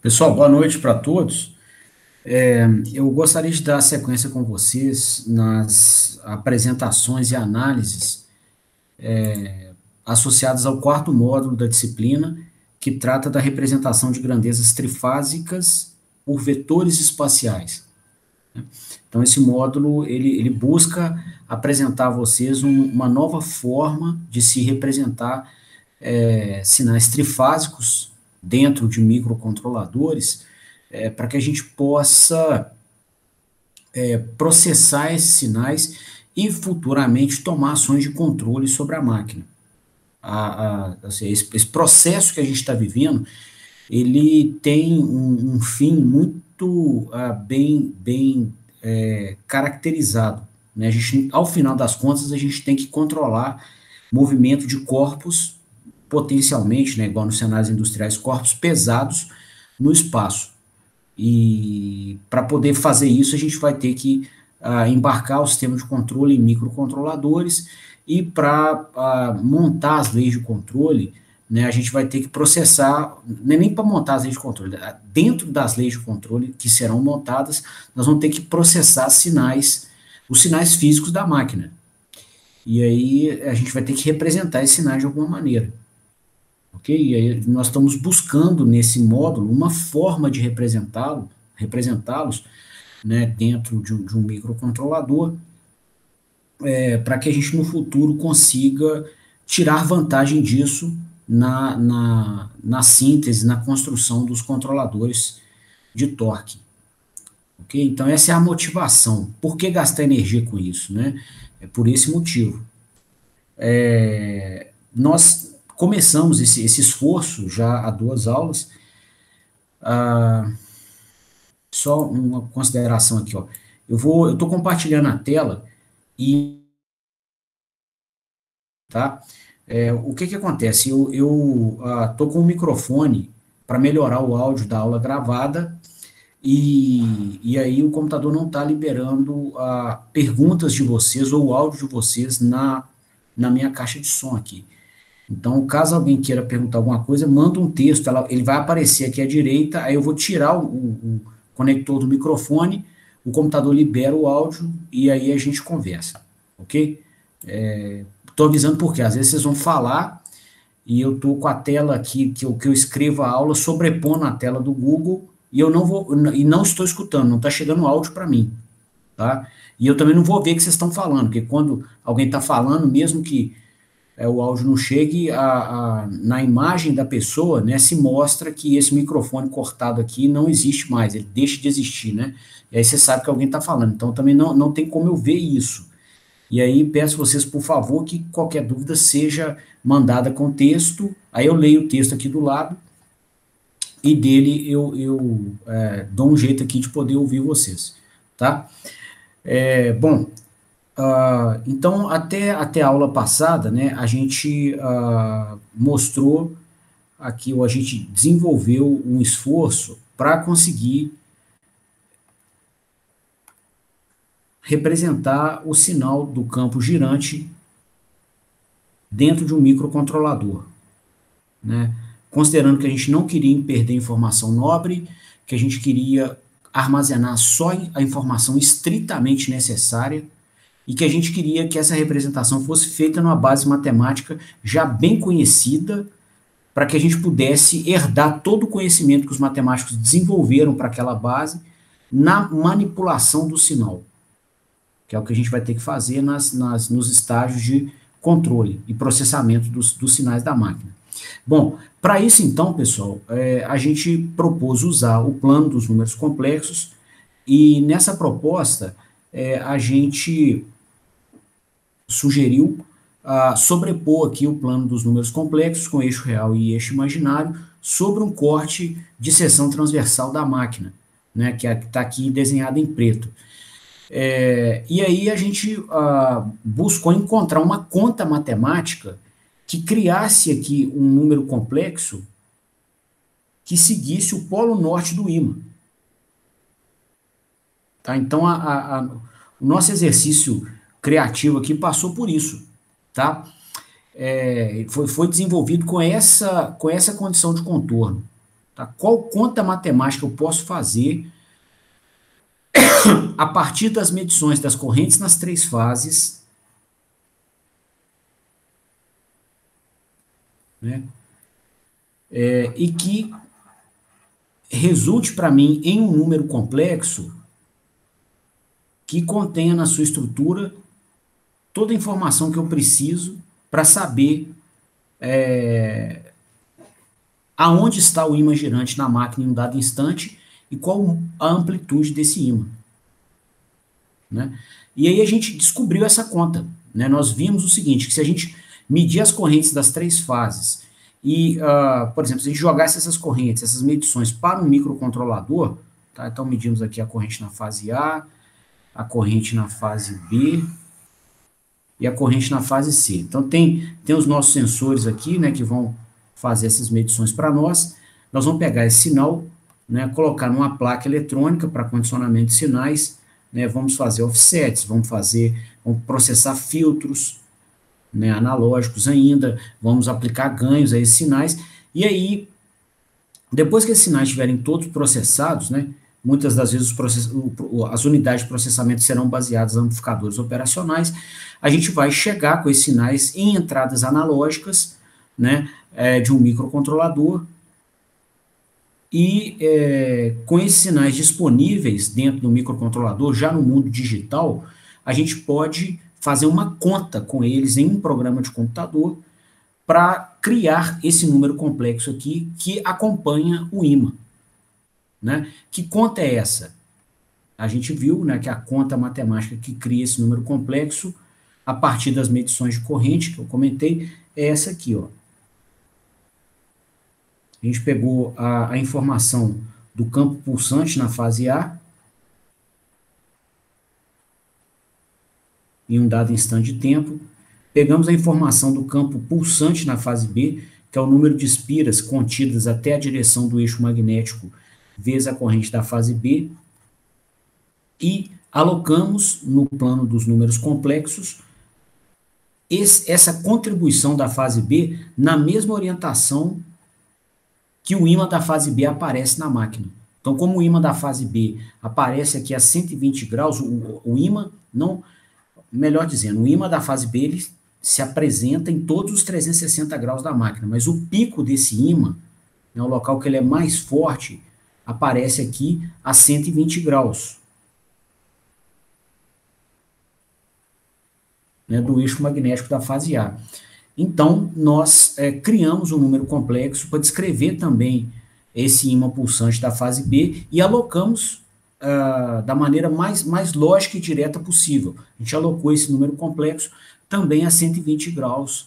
Pessoal, boa noite para todos. Eu gostaria de dar sequência com vocês nas apresentações e análises associadas ao quarto módulo da disciplina, que trata da representação de grandezas trifásicas por vetores espaciais. Então, esse módulo, ele busca apresentar a vocês uma nova forma de se representar sinais trifásicos dentro de microcontroladores, para que a gente possa processar esses sinais e futuramente tomar ações de controle sobre a máquina. Assim, esse processo que a gente está vivendo, ele tem um fim muito bem caracterizado, né? Ao final das contas, a gente tem que controlar movimento de corpos, potencialmente, né, igual nos cenários industriais, corpos pesados no espaço. E para poder fazer isso, a gente vai ter que embarcar o sistema de controle em microcontroladores, e para montar as leis de controle, né, a gente vai ter que processar, nem para montar as leis de controle, dentro das leis de controle que serão montadas, nós vamos ter que processar os sinais físicos da máquina. E aí a gente vai ter que representar esses sinais de alguma maneira. Ok? E aí nós estamos buscando nesse módulo uma forma de representá-los, né, dentro de um microcontrolador, para que a gente no futuro consiga tirar vantagem disso na síntese, na construção dos controladores de torque. Ok? Então essa é a motivação. Por que gastar energia com isso, né? É por esse motivo. Nós começamos esse esforço já há 2 aulas. Só uma consideração aqui, ó. Eu estou compartilhando a tela e, tá? O que acontece? Eu estou com o microfone para melhorar o áudio da aula gravada, e aí o computador não está liberando perguntas de vocês ou o áudio de vocês na minha caixa de som aqui. Então, caso alguém queira perguntar alguma coisa, manda um texto, ele vai aparecer aqui à direita, aí eu vou tirar o conector do microfone, o computador libera o áudio e aí a gente conversa, ok? Estou avisando porque às vezes vocês vão falar e eu estou com a tela aqui que eu escrevo a aula sobrepondo a tela do Google e eu não estou escutando, não está chegando áudio para mim, tá? E eu também não vou ver o que vocês estão falando, porque quando alguém está falando, mesmo que o áudio não chegue, na imagem da pessoa, né, se mostra que esse microfone cortado aqui não existe mais, ele deixa de existir, né? E aí você sabe que alguém está falando, então também não tem como eu ver isso. E aí peço vocês, por favor, que qualquer dúvida seja mandada com texto, aí eu leio o texto aqui do lado, e dele eu dou um jeito aqui de poder ouvir vocês, tá? Bom, então, até a aula passada, né, a gente mostrou aqui, ou a gente desenvolveu um esforço para conseguir representar o sinal do campo girante dentro de um microcontrolador, né? Considerando que a gente não queria perder informação nobre, que a gente queria armazenar só a informação estritamente necessária, e que a gente queria que essa representação fosse feita numa base matemática já bem conhecida, para que a gente pudesse herdar todo o conhecimento que os matemáticos desenvolveram para aquela base na manipulação do sinal, que é o que a gente vai ter que fazer nos estágios de controle e processamento dos sinais da máquina. Bom, para isso então, pessoal, a gente propôs usar o plano dos números complexos, e nessa proposta a gente sugeriu sobrepor aqui o plano dos números complexos com eixo real e eixo imaginário sobre um corte de seção transversal da máquina, né, que está aqui desenhado em preto. E aí a gente buscou encontrar uma conta matemática que criasse aqui um número complexo que seguisse o polo norte do ímã. Tá? Então, o nosso exercício criativo aqui passou por isso, tá? Foi desenvolvido com essa condição de contorno, Tá? Qual conta matemática eu posso fazer a partir das medições das correntes nas três fases, né? E que resulte para mim em um número complexo que contenha na sua estrutura toda a informação que eu preciso para saber aonde está o ímã girante na máquina em um dado instante e qual a amplitude desse ímã, né? E aí a gente descobriu essa conta, né? Nós vimos o seguinte, que se a gente medir as correntes das três fases e, por exemplo, se a gente jogasse essas correntes, essas medições para um microcontrolador, tá? Então medimos aqui a corrente na fase a corrente na fase B e a corrente na fase C. Então tem os nossos sensores aqui, né, que vão fazer essas medições para nós. Nós vamos pegar esse sinal, né, colocar numa placa eletrônica para condicionamento de sinais, né, vamos fazer offsets, vamos processar filtros, né, analógicos ainda, vamos aplicar ganhos a esses sinais, e aí, depois que esses sinais estiverem todos processados, né, muitas das vezes as unidades de processamento serão baseadas em amplificadores operacionais, a gente vai chegar com esses sinais em entradas analógicas, né, de um microcontrolador, e com esses sinais disponíveis dentro do microcontrolador, já no mundo digital, a gente pode fazer uma conta com eles em um programa de computador para criar esse número complexo aqui que acompanha o ímã, né? Que conta é essa? A gente viu, né, que a conta matemática que cria esse número complexo a partir das medições de corrente que eu comentei é essa aqui, ó. A gente pegou a informação do campo pulsante na fase A, em um dado instante de tempo. Pegamos a informação do campo pulsante na fase B, que é o número de espiras contidas até a direção do eixo magnético, vezes a corrente da fase B, e alocamos no plano dos números complexos essa contribuição da fase B na mesma orientação que o ímã da fase B aparece na máquina. Então, como o ímã da fase B aparece aqui a 120 graus, o ímã não, melhor dizendo, o ímã da fase B ele se apresenta em todos os 360 graus da máquina, mas o pico desse ímã, né, o local que ele é mais forte, aparece aqui a 120 graus, né, do eixo magnético da fase A. Então, nós criamos um número complexo para descrever também esse ímã pulsante da fase B e alocamos da maneira mais lógica e direta possível. A gente alocou esse número complexo também a 120 graus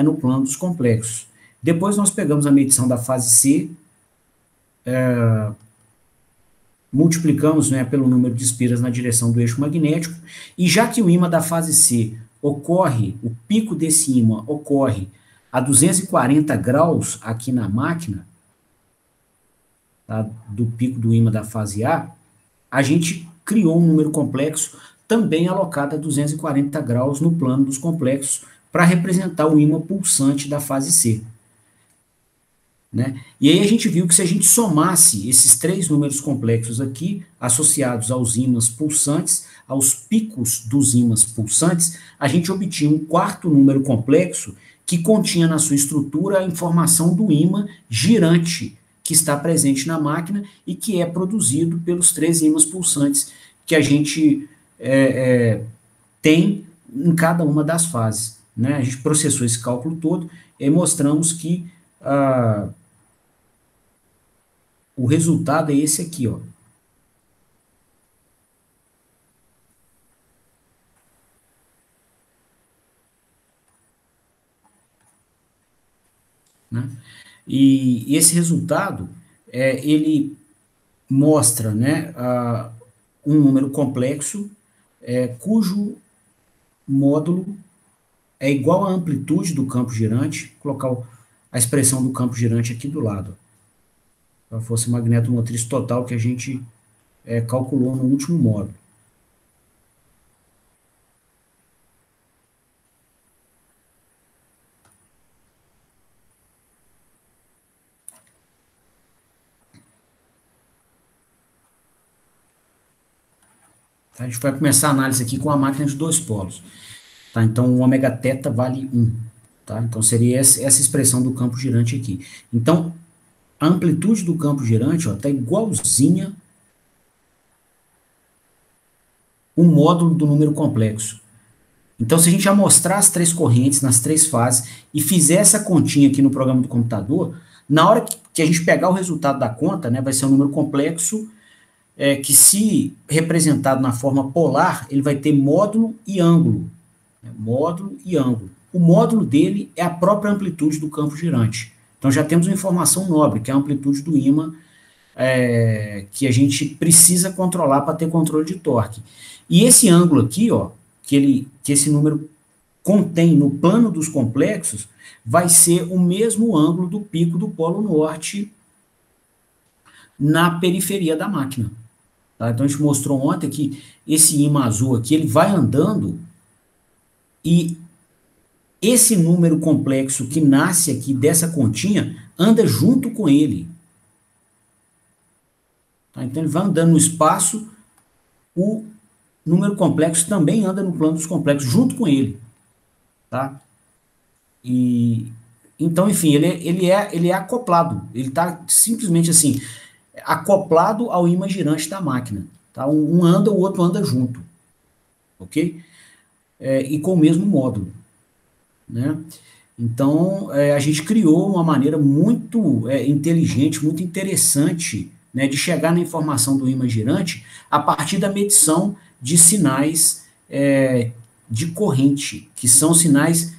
no plano dos complexos. Depois nós pegamos a medição da fase C, multiplicamos, né, pelo número de espiras na direção do eixo magnético, e já que o ímã da fase C o pico desse ímã ocorre a 240 graus aqui na máquina, tá, do pico do ímã da fase a gente criou um número complexo também alocado a 240 graus no plano dos complexos para representar o ímã pulsante da fase C. Né? E aí a gente viu que se a gente somasse esses três números complexos aqui, associados aos ímãs pulsantes, aos picos dos ímãs pulsantes, a gente obtinha um quarto número complexo que continha na sua estrutura a informação do ímã girante que está presente na máquina e que é produzido pelos três ímãs pulsantes que a gente tem em cada uma das fases. Né? A gente processou esse cálculo todo e mostramos que o resultado é esse aqui, ó. Né? E esse resultado, ele mostra, né, um número complexo, cujo módulo é igual à amplitude do campo girante, vou colocar a expressão do campo girante aqui do lado, a força magnetomotriz total que a gente calculou no último módulo. Tá? A gente vai começar a análise aqui com a máquina de dois polos. Tá? Então, o ômega θ vale 1. Tá? Então, seria essa expressão do campo girante aqui. Então, a amplitude do campo girante está igualzinha o módulo do número complexo. Então, se a gente amostrar as três correntes nas três fases e fizer essa continha aqui no programa do computador, na hora que a gente pegar o resultado da conta, né, vai ser um número complexo, que se representado na forma polar, ele vai ter módulo e ângulo. Né, módulo e ângulo. O módulo dele é a própria amplitude do campo girante. Então, já temos uma informação nobre, que é a amplitude do ímã, que a gente precisa controlar para ter controle de torque. E esse ângulo aqui, ó, que esse número contém no plano dos complexos, vai ser o mesmo ângulo do pico do polo norte na periferia da máquina. Tá? Então, a gente mostrou ontem que esse ímã azul aqui, ele vai andando e esse número complexo que nasce aqui dessa continha anda junto com ele. Tá? Então, ele vai andando no espaço, o número complexo também anda no plano dos complexos, junto com ele. Tá? E, então, enfim, ele é acoplado. Ele está simplesmente assim, acoplado ao ímã girante da máquina. Tá? Um anda, o outro anda junto. Ok? E com o mesmo módulo. Né? Então, a gente criou uma maneira muito inteligente, muito interessante, né, de chegar na informação do ímã girante a partir da medição de sinais de corrente, que são sinais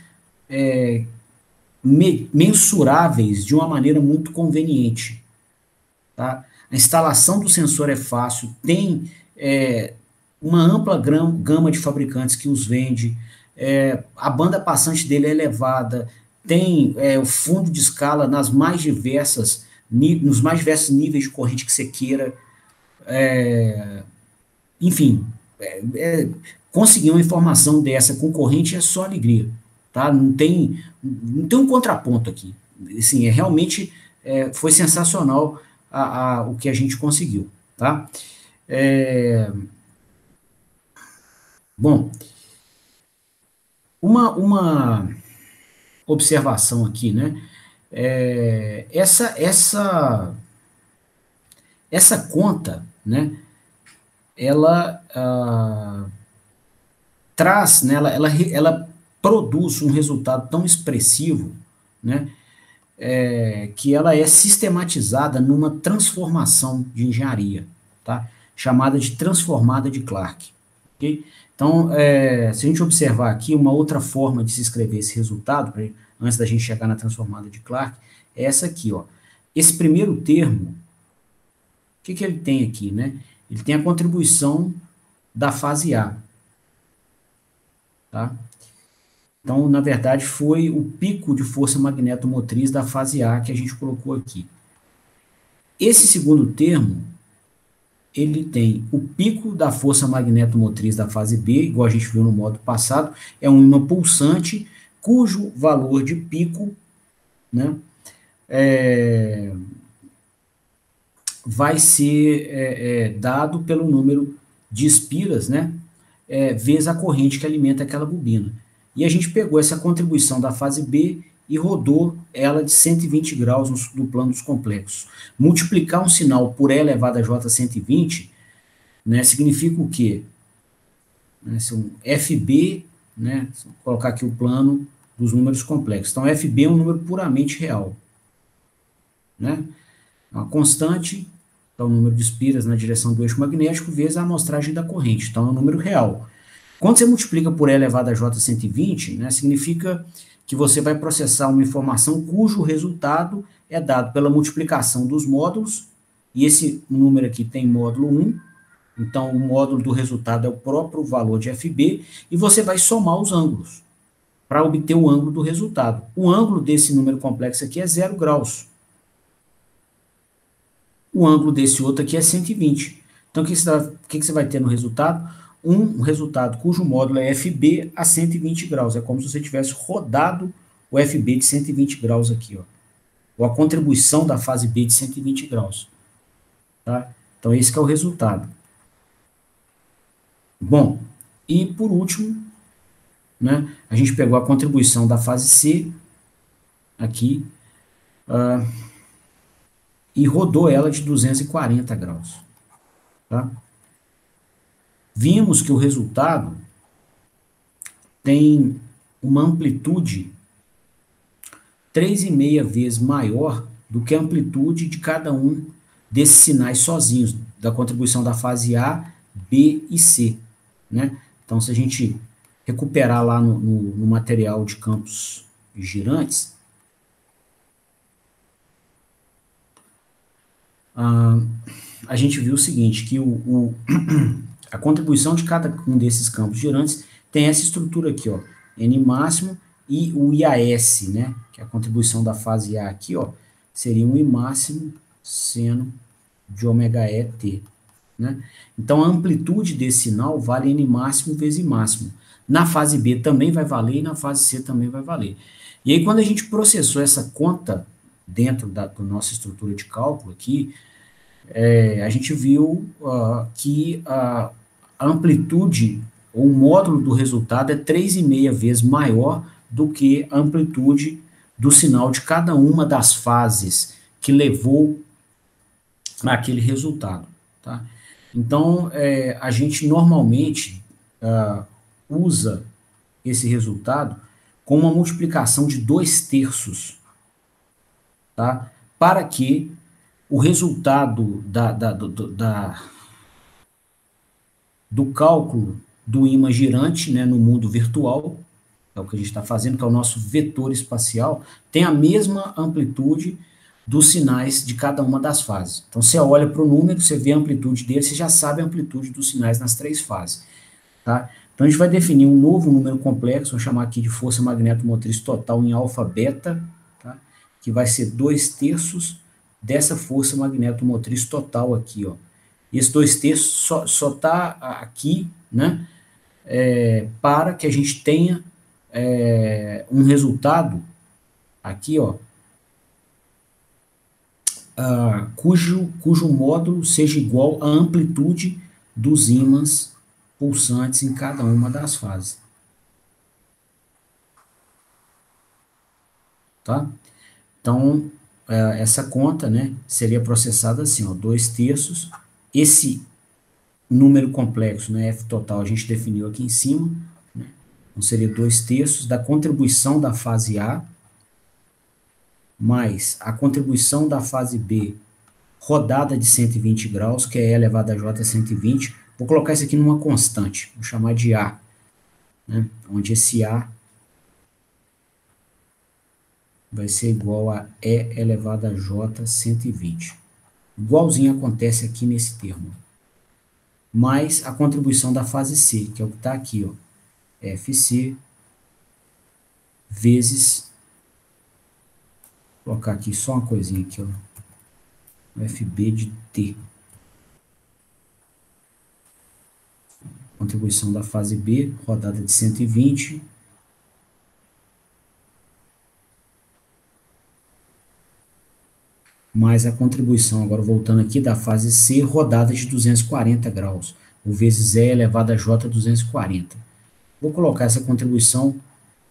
mensuráveis de uma maneira muito conveniente. Tá? A instalação do sensor é fácil, tem uma ampla gama de fabricantes que os vende, a banda passante dele é elevada, tem o fundo de escala nos mais diversos níveis de corrente que você queira. Enfim, conseguir uma informação dessa com corrente é só alegria. Tá? Não tem um contraponto aqui. Assim, realmente foi sensacional o que a gente conseguiu. Tá? Bom, uma observação aqui, né? Essa conta, né? Ela traz, né? Ela produz um resultado tão expressivo, né? Que ela é sistematizada numa transformação de engenharia, tá? Chamada de transformada de Clark. Okay? Então, se a gente observar aqui, uma outra forma de se escrever esse resultado, antes da gente chegar na transformada de Clark, é essa aqui, ó. Esse primeiro termo, o que ele tem aqui, né? Ele tem a contribuição da fase A, tá? Então, na verdade, foi o pico de força magnetomotriz da fase A que a gente colocou aqui. Esse segundo termo, ele tem o pico da força magnetomotriz da fase B, igual a gente viu no módulo passado, é um ímã pulsante, cujo valor de pico, né, vai ser dado pelo número de espiras, né, vezes a corrente que alimenta aquela bobina. E a gente pegou essa contribuição da fase B e rodou ela de 120 graus no plano dos complexos. Multiplicar um sinal por E elevado a J 120, né, significa o quê? São FB, né, vou colocar aqui o plano dos números complexos. Então, FB é um número puramente real. Né? Uma constante, então, o número de espiras na direção do eixo magnético, vezes a amostragem da corrente. Então, é um número real. Quando você multiplica por E elevado a J 120, né, significa que você vai processar uma informação cujo resultado é dado pela multiplicação dos módulos, e esse número aqui tem módulo 1, então o módulo do resultado é o próprio valor de FB, e você vai somar os ângulos para obter o ângulo do resultado. O ângulo desse número complexo aqui é 0 graus. O ângulo desse outro aqui é 120. Então, o que você vai ter no resultado? Um resultado cujo módulo é FB a 120 graus. É como se você tivesse rodado o FB de 120 graus aqui, ó. Ou a contribuição da fase B de 120 graus. Tá? Então, esse que é o resultado. Bom, e por último, né, a gente pegou a contribuição da fase C, aqui, e rodou ela de 240 graus. Tá? Vimos que o resultado tem uma amplitude 3,5 vezes maior do que a amplitude de cada um desses sinais sozinhos, da contribuição da fase A, B e C. Né? Então, se a gente recuperar lá no material de campos girantes, a gente viu o seguinte, que a contribuição de cada um desses campos girantes tem essa estrutura aqui, ó, N máximo e o IAS, né, que é a contribuição da fase A aqui, ó, seria um I máximo seno de ômega E t, né? Então, a amplitude desse sinal vale N máximo vezes I máximo. Na fase B também vai valer e na fase C também vai valer. E aí, quando a gente processou essa conta dentro da nossa estrutura de cálculo aqui, a gente viu que a amplitude, ou o módulo do resultado é 3,5 vezes maior do que a amplitude do sinal de cada uma das fases que levou àquele resultado. Tá? Então, a gente normalmente usa esse resultado com uma multiplicação de 2/3, tá? Para que o resultado do cálculo do ímã girante, né, no mundo virtual, é o que a gente está fazendo, que é o nosso vetor espacial, tem a mesma amplitude dos sinais de cada uma das fases. Então, você olha para o número, você vê a amplitude dele, você já sabe a amplitude dos sinais nas 3 fases. Tá? Então, a gente vai definir um novo número complexo, vou chamar aqui de força magnetomotriz total em alfa-beta, tá? Que vai ser 2/3 dessa força magnetomotriz total aqui, ó. Esse 2/3 só está aqui, né, para que a gente tenha um resultado aqui, ó, cujo módulo seja igual à amplitude dos ímãs pulsantes em cada uma das fases. Tá? Então, essa conta, né, seria processada assim, ó, 2/3. Esse número complexo, né, F total, a gente definiu aqui em cima, né, então seria 2/3 da contribuição da fase A, mais a contribuição da fase B, rodada de 120 graus, que é E elevado a J 120. Vou colocar isso aqui numa constante, vou chamar de A, né, onde esse A vai ser igual a E elevado a J 120. Igualzinho acontece aqui nesse termo. Mais a contribuição da fase C, que é o que está aqui, ó, FC vezes, vou colocar aqui só uma coisinha aqui, ó, FB de T. Contribuição da fase B, rodada de 120, mais a contribuição, agora voltando aqui, da fase C, rodada de 240 graus, ou vezes E elevado a J 240. Vou colocar essa contribuição,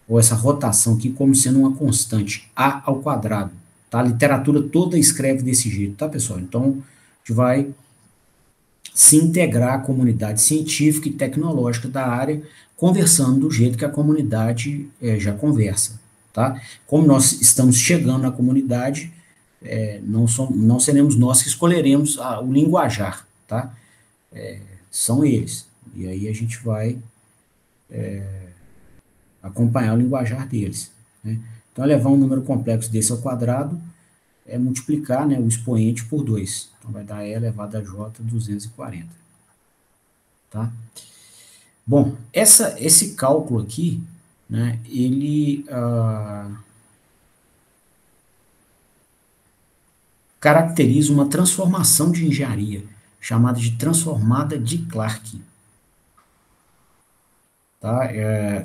ou essa rotação aqui, como sendo uma constante, A ao quadrado. Tá? A literatura toda escreve desse jeito, tá, pessoal? Então, a gente vai se integrar à comunidade científica e tecnológica da área, conversando do jeito que a comunidade já conversa, tá? Como nós estamos chegando na comunidade, não seremos nós que escolheremos o linguajar, tá? São eles. E aí a gente vai acompanhar o linguajar deles, né? Então, levar um número complexo desse ao quadrado é multiplicar, né, o expoente por 2. Então, vai dar E elevado a J 240. Tá? Bom, esse cálculo aqui, né, ele caracteriza uma transformação de engenharia, chamada de transformada de Clarke. Tá?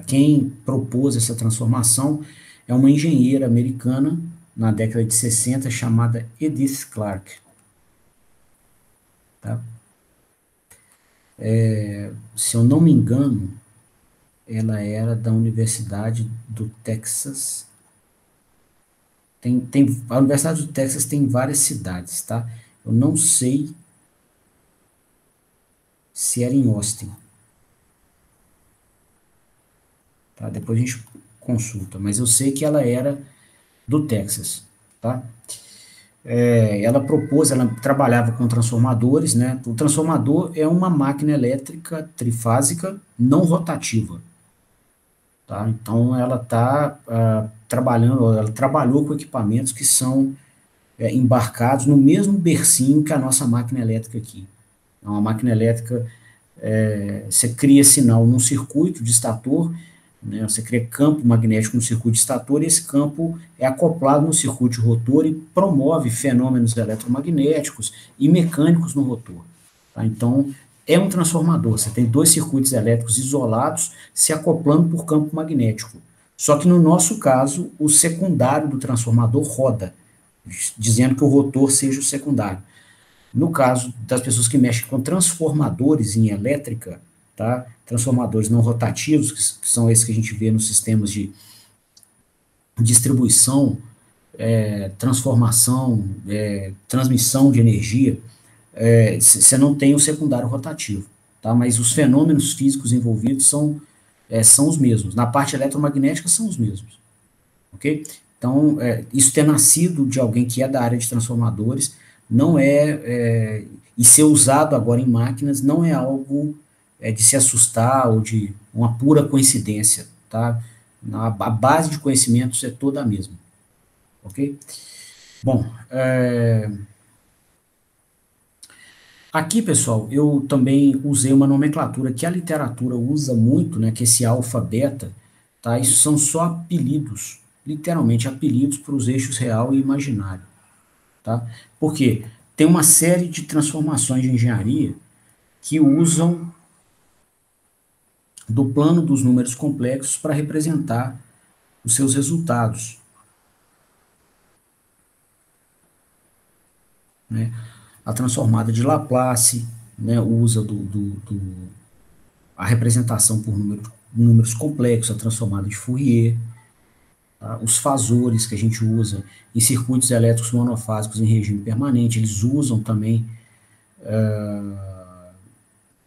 Quem propôs essa transformação é uma engenheira americana, na década de 60, chamada Edith Clarke. Tá? se eu não me engano, ela era da Universidade do Texas. A Universidade do Texas tem várias cidades, tá? Eu não sei se era em Austin, tá? Depois a gente consulta, mas eu sei que ela era do Texas, tá? Ela trabalhava com transformadores, né? O transformador é uma máquina elétrica trifásica não rotativa, tá? Então ela está trabalhando, ela trabalhou com equipamentos que são embarcados no mesmo bercinho que a nossa máquina elétrica aqui. É uma máquina elétrica, você cria sinal num circuito de estator, né, você cria campo magnético no circuito de estator, e esse campo é acoplado no circuito de rotor e promove fenômenos eletromagnéticos e mecânicos no rotor. Tá? Então, é um transformador, você tem dois circuitos elétricos isolados se acoplando por campo magnético. Só que no nosso caso, o secundário do transformador roda, dizendo que o rotor seja o secundário. No caso das pessoas que mexem com transformadores em elétrica, tá? Transformadores não rotativos, que são esses que a gente vê nos sistemas de distribuição, transformação, transmissão de energia, você não tem o secundário rotativo, tá? Mas os fenômenos físicos envolvidos são os mesmos. Na parte eletromagnética são os mesmos, ok? Então, isso ter nascido de alguém que é da área de transformadores não e ser usado agora em máquinas não é algo de se assustar ou de uma pura coincidência, tá? A base de conhecimentos é toda a mesma, ok? Bom, aqui, pessoal, eu também usei uma nomenclatura que a literatura usa muito, né, que é esse alfa, beta, tá? Isso são só apelidos, literalmente apelidos para os eixos real e imaginário, tá? Por quê? Tem uma série de transformações de engenharia que usam do plano dos números complexos para representar os seus resultados, né? A transformada de Laplace, né, usa a representação por números complexos, a transformada de Fourier, tá? Os fasores que a gente usa em circuitos elétricos monofásicos em regime permanente, eles usam também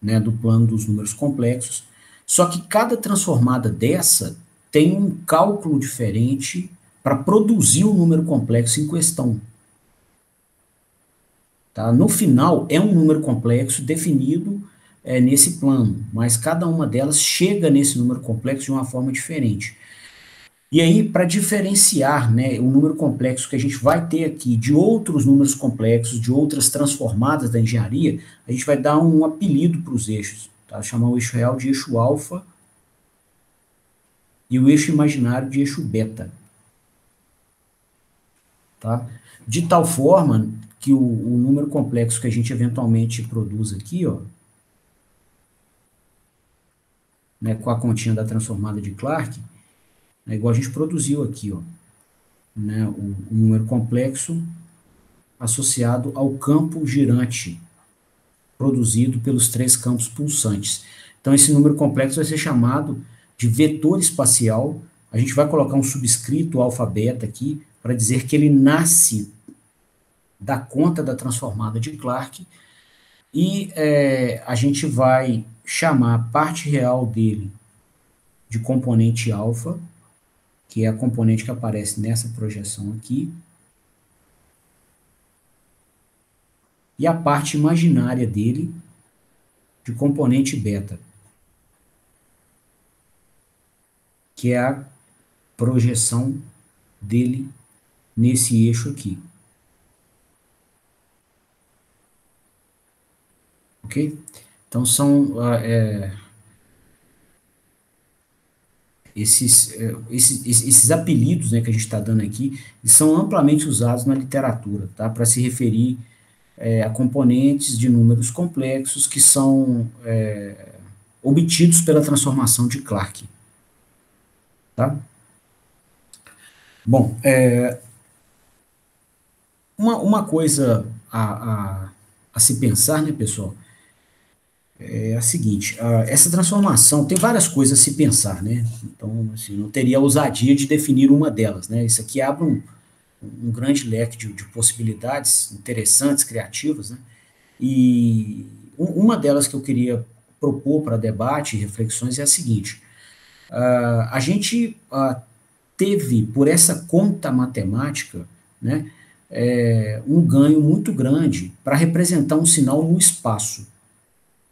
né, do plano dos números complexos. Só que cada transformada dessa tem um cálculo diferente para produzir o número complexo em questão. Tá? No final, é um número complexo definido nesse plano, mas cada uma delas chega nesse número complexo de uma forma diferente. E aí, para diferenciar, né, o número complexo que a gente vai ter aqui de outros números complexos, de outras transformadas da engenharia, a gente vai dar um apelido para os eixos, tá? Chamar o eixo real de eixo alfa e o eixo imaginário de eixo beta. Tá? De tal forma que o número complexo que a gente eventualmente produz aqui, ó, né, com a continha da transformada de Clarke, é igual a gente produziu aqui, ó, né, o número complexo associado ao campo girante produzido pelos três campos pulsantes. Então, esse número complexo vai ser chamado de vetor espacial. A gente vai colocar um subscrito alfa beta aqui para dizer que ele nasce da conta da transformada de Clarke e a gente vai chamar a parte real dele de componente alfa, que é a componente que aparece nessa projeção aqui, e a parte imaginária dele de componente beta, que é a projeção dele nesse eixo aqui. Ok? Então, são esses apelidos, né, que a gente está dando aqui, são amplamente usados na literatura, tá? Para se referir a componentes de números complexos que são obtidos pela transformação de Clarke. Tá? Bom, uma coisa a se pensar, né, pessoal, é a seguinte, essa transformação tem várias coisas a se pensar, né? Então, assim, não teria a ousadia de definir uma delas, né? Isso aqui abre um grande leque de possibilidades interessantes, criativas, né? E uma delas que eu queria propor para debate e reflexões é a seguinte: a gente teve, por essa conta matemática, né, um ganho muito grande para representar um sinal no espaço.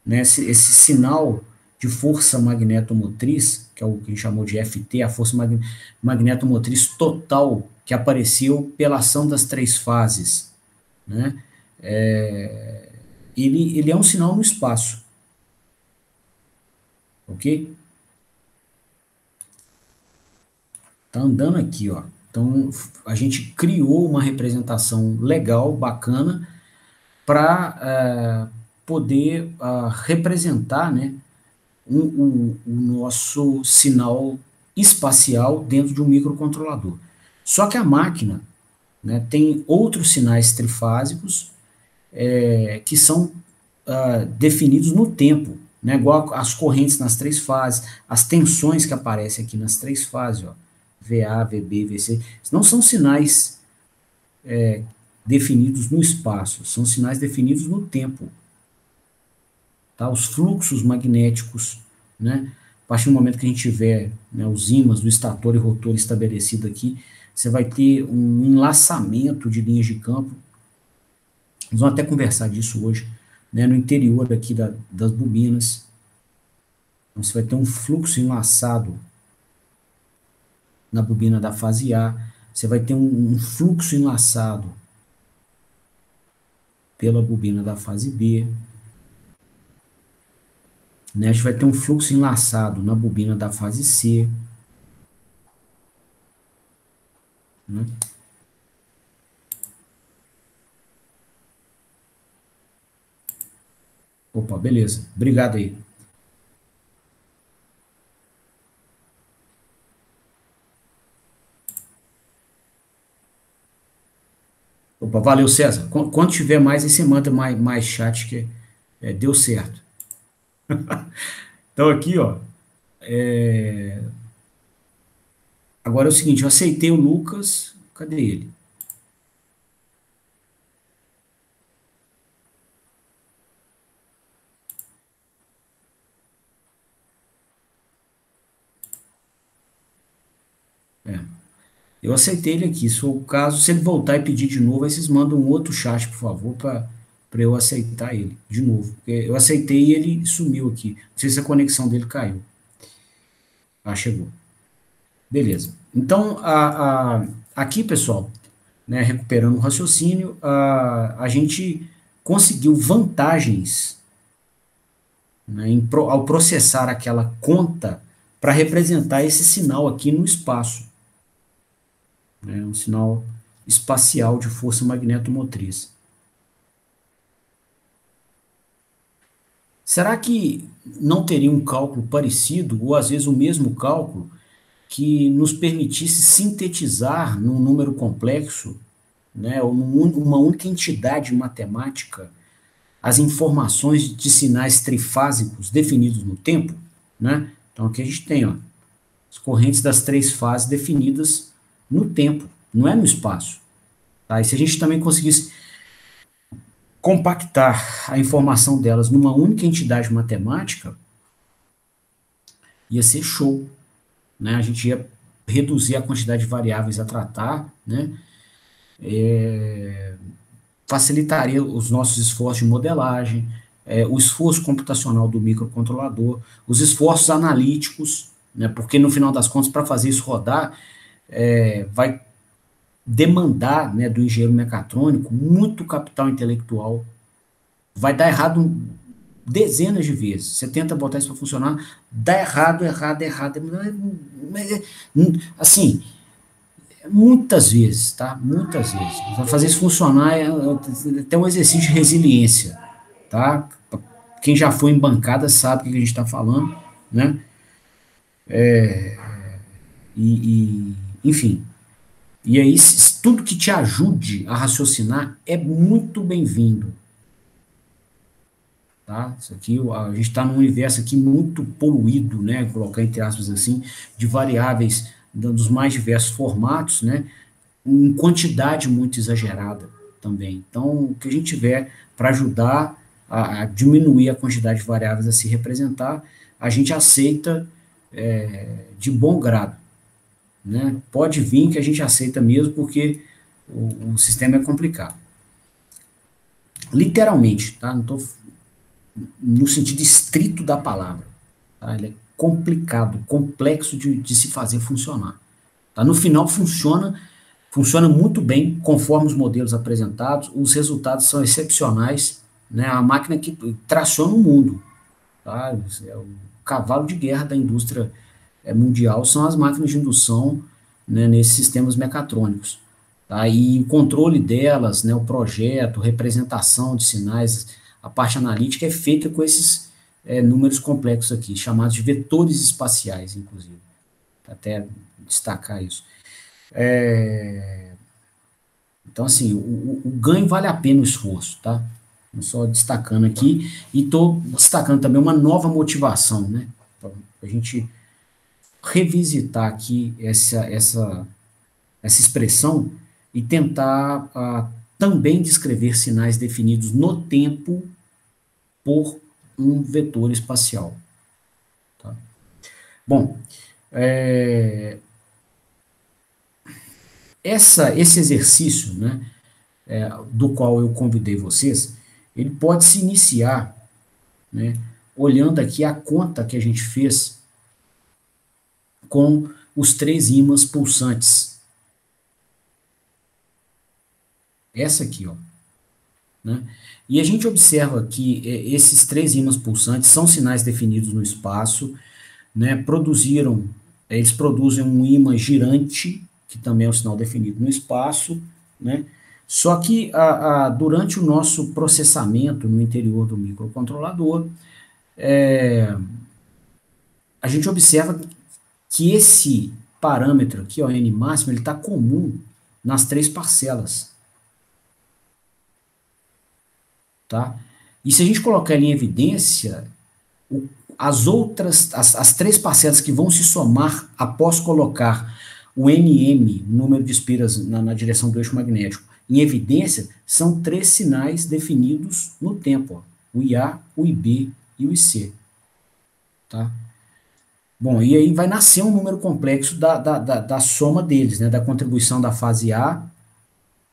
Né? Esse sinal de força magnetomotriz, que é o que a gente chamou de FT, a força magnetomotriz total, que apareceu pela ação das três fases, né? Ele é um sinal no espaço, ok? Tá andando aqui, ó. Então, a gente criou uma representação legal, bacana, para poder representar, né, o nosso sinal espacial dentro de um microcontrolador. Só que a máquina, né, tem outros sinais trifásicos que são definidos no tempo, né, igual as correntes nas três fases, as tensões que aparecem aqui nas três fases, ó, VA, VB, VC, não são sinais definidos no espaço, são sinais definidos no tempo. Tá? Os fluxos magnéticos, né? A partir do momento que a gente tiver, né, os ímãs do estator e rotor estabelecido aqui, você vai ter um enlaçamento de linhas de campo. Nós vamos até conversar disso hoje, né, no interior aqui das bobinas. Então, você vai ter um fluxo enlaçado na bobina da fase A, você vai ter um fluxo enlaçado pela bobina da fase B, né? A gente vai ter um fluxo enlaçado na bobina da fase C, né? Opa, beleza. Obrigado aí. Opa, valeu, César. Quando tiver mais, aí você manda mais chat que deu certo. Então aqui, ó. Agora é o seguinte, eu aceitei o Lucas. Cadê ele? É, eu aceitei ele aqui. Se for o caso, se ele voltar e pedir de novo, aí vocês mandam um outro chat, por favor, para eu aceitar ele de novo. Porque eu aceitei e ele sumiu aqui. Não sei se a conexão dele caiu. Ah, chegou. Beleza. Então, aqui, pessoal, né, recuperando o raciocínio, a gente conseguiu vantagens, né, ao processar aquela conta para representar esse sinal aqui no espaço, né, um sinal espacial de força magnetomotriz. Será que não teria um cálculo parecido, ou às vezes o mesmo cálculo, que nos permitisse sintetizar num número complexo, né, ou uma única entidade matemática, as informações de sinais trifásicos definidos no tempo, né? Então aqui a gente tem, ó, as correntes das três fases definidas no tempo, não é no espaço. Tá? E se a gente também conseguisse compactar a informação delas numa única entidade matemática, ia ser show, né? A gente ia reduzir a quantidade de variáveis a tratar, né? Facilitaria os nossos esforços de modelagem, o esforço computacional do microcontrolador, os esforços analíticos, né? Porque no final das contas, para fazer isso rodar, vai demandar, né, do engenheiro mecatrônico muito capital intelectual. Vai dar errado dezenas de vezes. Você tenta botar isso para funcionar, dá errado, errado, errado. Assim, muitas vezes, tá? Muitas vezes. Para fazer isso funcionar é até um exercício de resiliência, tá? Quem já foi em bancada sabe o que a gente está falando, né? Enfim. E aí, tudo que te ajude a raciocinar é muito bem-vindo. tá? Isso aqui, a gente está num universo aqui muito poluído, né? Colocar entre aspas assim, de variáveis dos mais diversos formatos, né? Em quantidade muito exagerada também. Então, o que a gente tiver para ajudar a diminuir a quantidade de variáveis a se representar, a gente aceita de bom grado, né? Pode vir que a gente aceita mesmo, porque o sistema é complicado. Literalmente, tá? Não estou no sentido estrito da palavra. Tá? Ele é complicado, complexo de se fazer funcionar. Tá? No final, funciona muito bem, conforme os modelos apresentados, os resultados são excepcionais, né? A máquina que traciona o mundo. Tá? É o cavalo de guerra da indústria mundial são as máquinas de indução, né, nesses sistemas mecatrônicos. Tá? E o controle delas, né, o projeto, representação de sinais, a parte analítica é feita com esses números complexos aqui, chamados de vetores espaciais, inclusive. Até destacar isso. Então, assim, o ganho vale a pena o esforço, tá? Só destacando aqui, e estou destacando também uma nova motivação, né? Para a gente revisitar aqui essa expressão e tentar também descrever sinais definidos no tempo por um vetor espacial. Tá? Bom, esse exercício, né, do qual eu convidei vocês, ele pode se iniciar, né, olhando aqui a conta que a gente fez com os 3 ímãs pulsantes. Essa aqui, ó. Né? E a gente observa que esses 3 ímãs pulsantes são sinais definidos no espaço, né? Eles produzem um ímã girante, que também é um sinal definido no espaço, né? Só que durante o nosso processamento no interior do microcontrolador, a gente observa que esse parâmetro aqui, ó, N máximo, ele está comum nas 3 parcelas. Tá? E se a gente colocar ele em evidência, as 3 parcelas que vão se somar após colocar o NM, número de espiras na direção do eixo magnético, em evidência, são 3 sinais definidos no tempo, ó, o IA, o IB e o IC. Tá? Bom, e aí vai nascer um número complexo da soma deles, né, da contribuição da fase A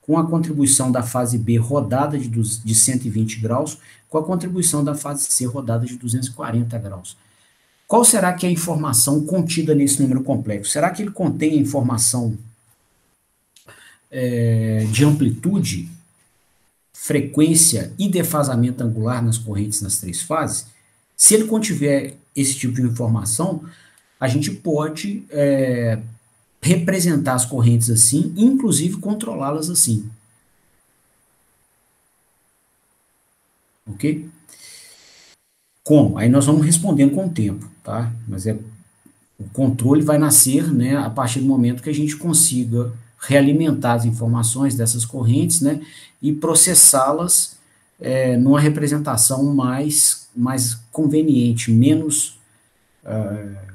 com a contribuição da fase B rodada de 120 graus, com a contribuição da fase C rodada de 240 graus. Qual será que é a informação contida nesse número complexo? Será que ele contém a informação de amplitude, frequência e defasamento angular nas correntes nas 3 fases? Se ele contiver esse tipo de informação, a gente pode representar as correntes assim, inclusive controlá-las assim. Ok? Como? Aí nós vamos respondendo com o tempo, tá? Mas o controle vai nascer, né, a partir do momento que a gente consiga realimentar as informações dessas correntes, né, e processá-las numa representação mais conveniente,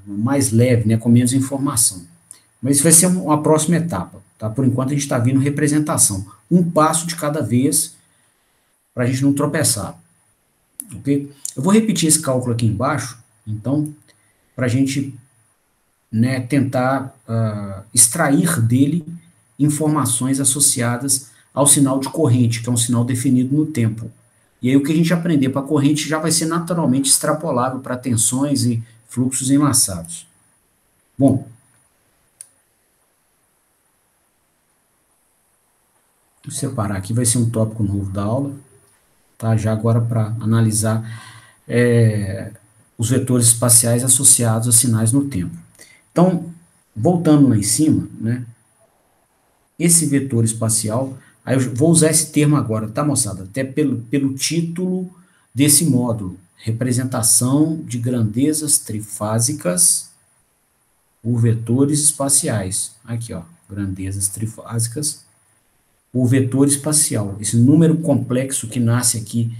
mais leve, né, com menos informação. Mas isso vai ser uma próxima etapa, tá? Por enquanto a gente está vendo representação. Um passo de cada vez para a gente não tropeçar. Ok? Eu vou repetir esse cálculo aqui embaixo, então, para a gente, né, tentar extrair dele informações associadas ao sinal de corrente, que é um sinal definido no tempo. E aí o que a gente aprender para a corrente já vai ser naturalmente extrapolável para tensões e fluxos enlaçados. Bom, vou separar aqui, vai ser um tópico novo da aula, tá? Já agora para analisar os vetores espaciais associados a sinais no tempo. Então, voltando lá em cima, né? Esse vetor espacial, aí eu vou usar esse termo agora, tá, moçada? Até pelo título desse módulo, representação de grandezas trifásicas por vetores espaciais. Aqui, ó, grandezas trifásicas por vetor espacial. Esse número complexo que nasce aqui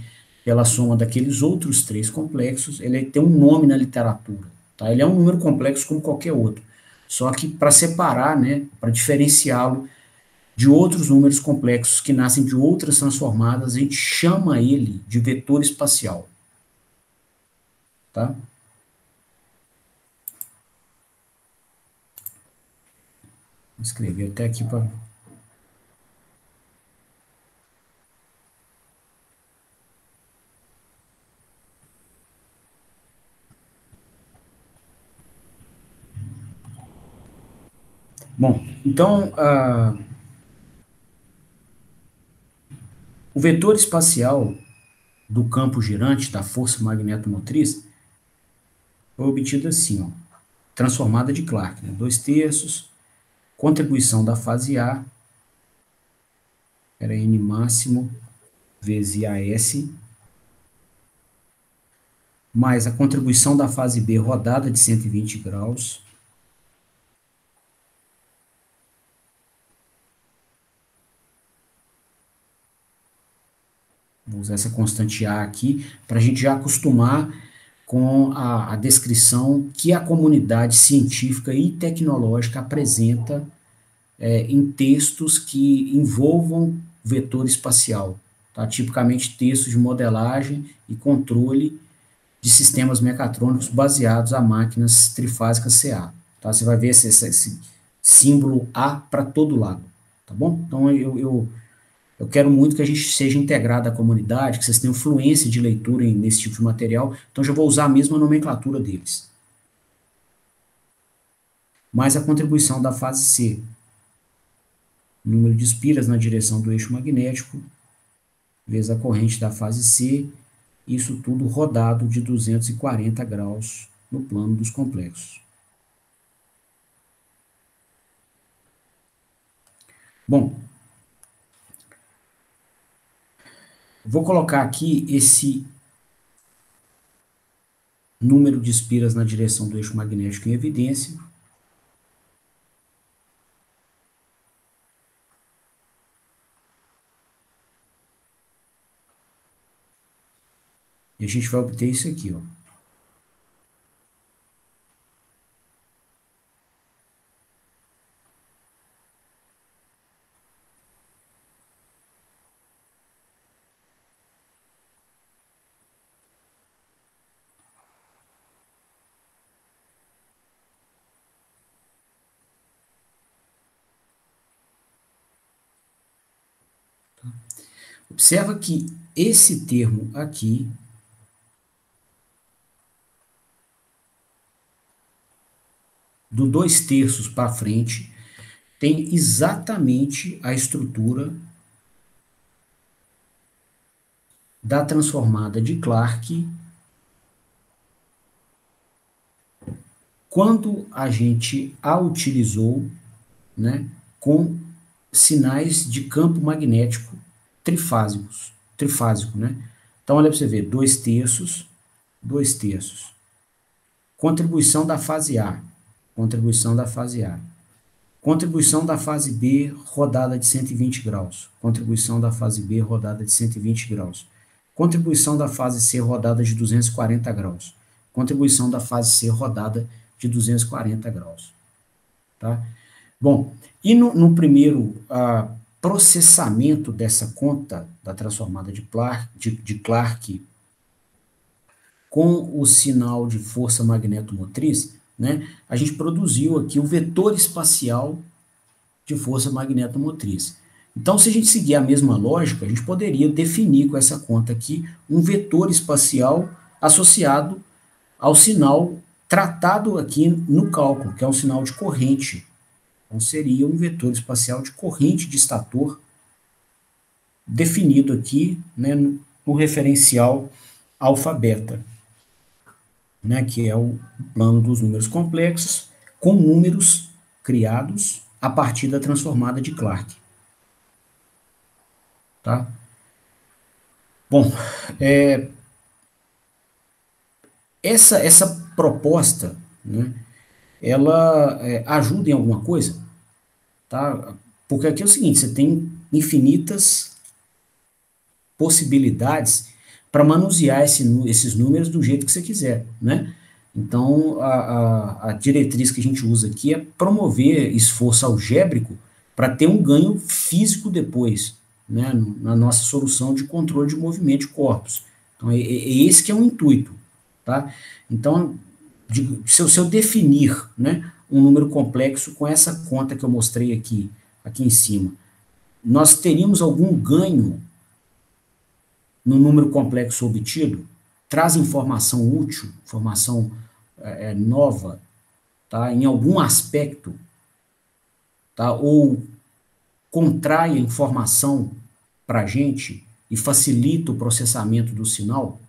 pela soma daqueles outros três complexos, ele tem um nome na literatura, tá? Ele é um número complexo como qualquer outro, só que para separar, né, para diferenciá-lo de outros números complexos que nascem de outras transformadas, a gente chama ele de vetor espacial, tá? Vou escrever até aqui para... Bom, então, o vetor espacial do campo girante da força magnetomotriz foi obtido assim, ó, transformada de Clarke, né? 2/3, contribuição da fase A, era N máximo vezes IAS, mais a contribuição da fase B rodada de 120 graus, vou usar essa constante A aqui, para a gente já acostumar com a descrição que a comunidade científica e tecnológica apresenta em textos que envolvam vetor espacial, tá? Tipicamente textos de modelagem e controle de sistemas mecatrônicos baseados a máquinas trifásicas CA. Tá? Você vai ver esse símbolo A para todo lado, tá bom? Então eu quero muito que a gente seja integrado à comunidade, que vocês tenham fluência de leitura nesse tipo de material, então já vou usar a mesma nomenclatura deles. Mais a contribuição da fase C, número de espiras na direção do eixo magnético, vezes a corrente da fase C, isso tudo rodado de 240 graus no plano dos complexos. Bom, vou colocar aqui esse número de espiras na direção do eixo magnético em evidência. E a gente vai obter isso aqui, ó. Observa que esse termo aqui do 2/3 para frente tem exatamente a estrutura da transformada de Clarke quando a gente a utilizou, né, com sinais de campo magnético trifásico, né? Então, olha para você ver, 2/3, 2/3. Contribuição da fase A, contribuição da fase A. Contribuição da fase B, rodada de 120 graus. Contribuição da fase B, rodada de 120 graus. Contribuição da fase C, rodada de 240 graus. Contribuição da fase C, rodada de 240 graus. Tá? Bom, e no primeiro processamento dessa conta da transformada de Clarke com o sinal de força magnetomotriz, né, a gente produziu aqui o vetor espacial de força magnetomotriz. Então, se a gente seguir a mesma lógica, a gente poderia definir com essa conta aqui um vetor espacial associado ao sinal tratado aqui no cálculo, que é um sinal de corrente. Então, seria um vetor espacial de corrente de estator definido aqui, né, no referencial alfa-beta, né, que é o plano dos números complexos, com números criados a partir da transformada de Clarke. Tá? Bom, essa proposta, né, ela ajuda em alguma coisa? Tá? Porque aqui é o seguinte, você tem infinitas possibilidades para manusear esses números do jeito que você quiser, né? Então, a diretriz que a gente usa aqui é promover esforço algébrico para ter um ganho físico depois, né, na nossa solução de controle de movimento de corpos. Então, esse que é o intuito, tá? Então, se eu definir, né, um número complexo com essa conta que eu mostrei aqui em cima, nós teríamos algum ganho no número complexo obtido? Traz informação útil, informação nova, tá, em algum aspecto, tá, ou contrai a informação para a gente e facilita o processamento do sinal?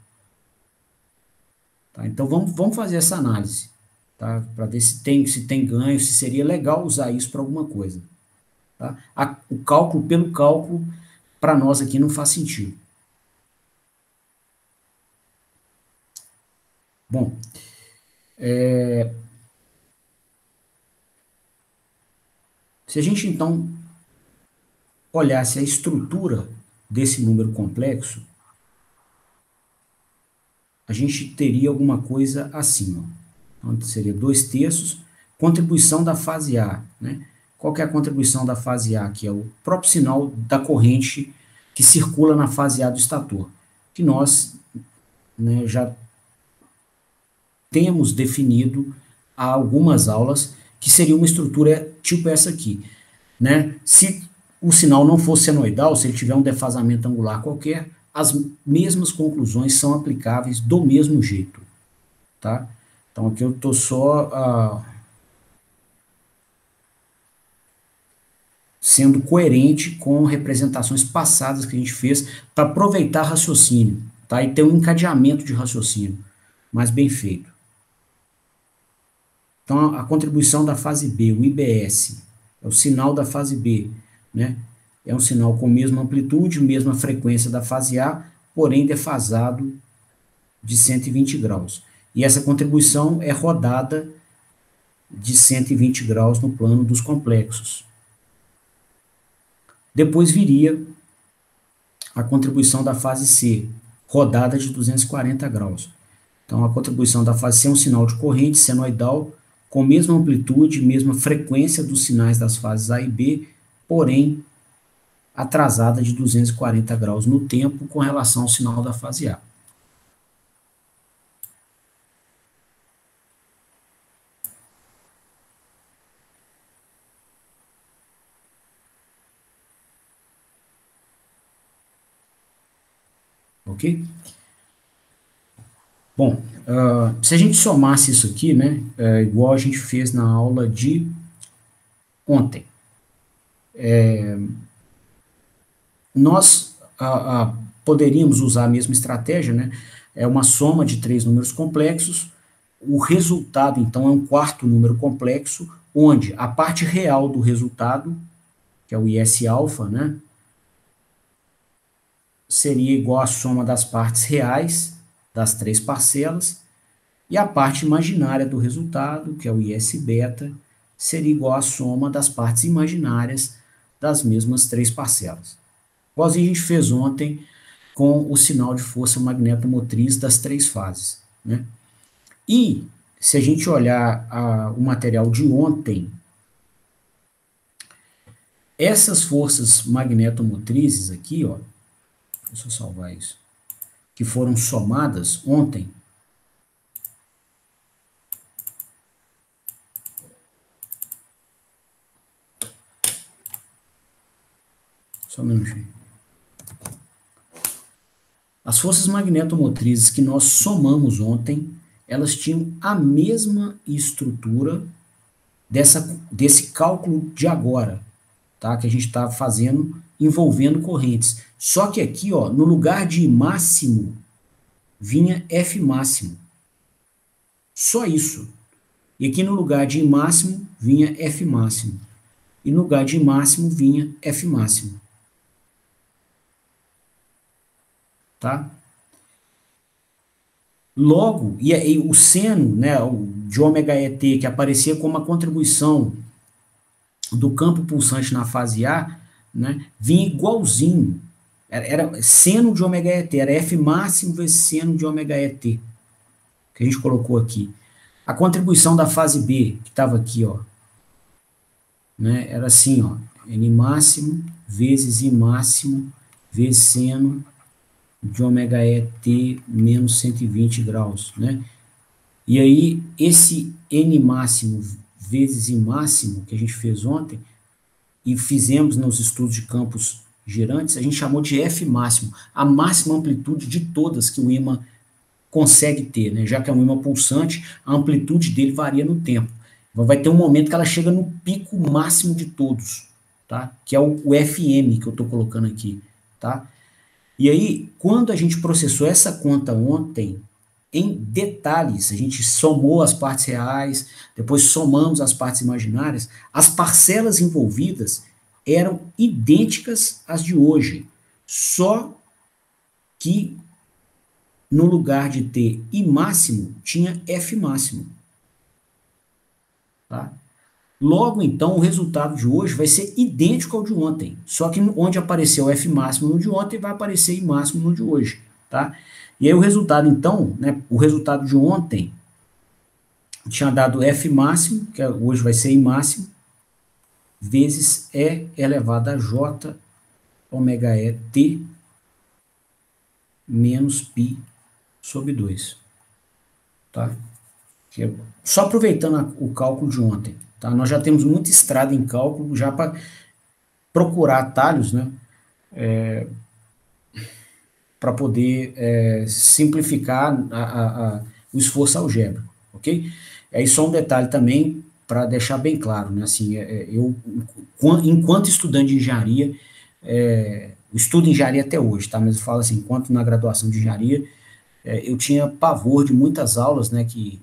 Tá, então, vamos fazer essa análise, tá, para ver se tem ganho, se seria legal usar isso para alguma coisa. Tá? O cálculo pelo cálculo, para nós aqui, não faz sentido. Bom, se a gente, então, olhasse a estrutura desse número complexo, a gente teria alguma coisa assim, ó. Então, seria 2/3, contribuição da fase A, né? Qual que é a contribuição da fase A? Que é o próprio sinal da corrente que circula na fase A do estator, que nós, né, já temos definido há algumas aulas, que seria uma estrutura tipo essa aqui, né? Se o sinal não for senoidal, se ele tiver um defasamento angular qualquer, as mesmas conclusões são aplicáveis do mesmo jeito, tá? Então aqui eu estou só sendo coerente com representações passadas que a gente fez para aproveitar raciocínio, tá? E ter um encadeamento de raciocínio mais bem feito. Então, a contribuição da fase B, o IBS, é o sinal da fase B, né? É um sinal com mesma amplitude, mesma frequência da fase A, porém defasado de 120 graus. E essa contribuição é rodada de 120 graus no plano dos complexos. Depois viria a contribuição da fase C, rodada de 240 graus. Então, a contribuição da fase C é um sinal de corrente senoidal, com mesma amplitude, mesma frequência dos sinais das fases A e B, porém atrasada de 240 graus no tempo com relação ao sinal da fase A. Ok? Bom, se a gente somasse isso aqui, né, igual a gente fez na aula de ontem, nós poderíamos usar a mesma estratégia, né, é uma soma de 3 números complexos, o resultado, então, é um quarto número complexo, onde a parte real do resultado, que é o IS-alfa, né, seria igual à soma das partes reais das 3 parcelas, e a parte imaginária do resultado, que é o IS-beta, seria igual à soma das partes imaginárias das mesmas 3 parcelas. Igualzinho a gente fez ontem com o sinal de força magnetomotriz das 3 fases, né? E, se a gente olhar o material de ontem, essas forças magnetomotrizes aqui, ó, deixa eu salvar isso, que foram somadas ontem, só um minutinho. As forças magnetomotrizes que nós somamos ontem, elas tinham a mesma estrutura desse cálculo de agora, tá? Que a gente está fazendo envolvendo correntes. Só que aqui, ó, no lugar de máximo, vinha F máximo. Só isso. E aqui no lugar de máximo, vinha F máximo. E no lugar de máximo, vinha F máximo. Tá? Logo, e o seno, né, de ômega ET, que aparecia como a contribuição do campo pulsante na fase A, né, vinha igualzinho Era seno de ômega ET, era F máximo vezes seno de ômega ET, que a gente colocou aqui. A contribuição da fase B, que estava aqui, ó, né, era assim, ó, N máximo vezes I máximo vezes seno de ômega ET menos 120 graus, né? E aí, esse N máximo vezes I máximo, que a gente fez ontem, e fizemos nos estudos de campos girantes, a gente chamou de F máximo, a máxima amplitude de todas que o ímã consegue ter, né? Já que é um ímã pulsante, a amplitude dele varia no tempo. Vai ter um momento que ela chega no pico máximo de todos, tá? Que é o FM que eu estou colocando aqui, tá? E aí, quando a gente processou essa conta ontem, em detalhes, a gente somou as partes reais, depois somamos as partes imaginárias, as parcelas envolvidas eram idênticas às de hoje, só que no lugar de ter I máximo, tinha F máximo. Tá? Logo, então, o resultado de hoje vai ser idêntico ao de ontem, só que onde apareceu F máximo no de ontem, vai aparecer I máximo no de hoje. Tá? E aí o resultado, então, né, o resultado de ontem tinha dado F máximo, que hoje vai ser I máximo, vezes E elevado a J ômega E T menos π sobre 2. Tá? Só aproveitando o cálculo de ontem. Tá? Nós já temos muita estrada em cálculo, já para procurar atalhos, né? Para poder simplificar o esforço algébrico, ok? Aí só um detalhe também, para deixar bem claro, né? Assim, eu, enquanto estudante de engenharia, estudo engenharia até hoje, tá? Mas eu falo assim, enquanto na graduação de engenharia, eu tinha pavor de muitas aulas, né? Que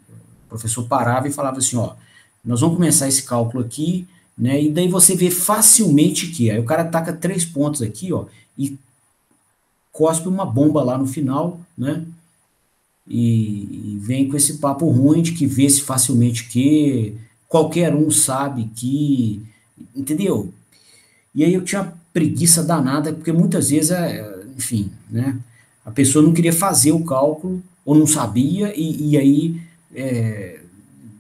o professor parava e falava assim, ó, nós vamos começar esse cálculo aqui, né? E daí você vê facilmente que, aí o cara taca 3 pontos aqui, ó, e cospe uma bomba lá no final, né? E vem com esse papo ruim de que vê-se facilmente que qualquer um sabe que, entendeu? E aí eu tinha preguiça danada, porque muitas vezes, enfim, né? A pessoa não queria fazer o cálculo, ou não sabia, e aí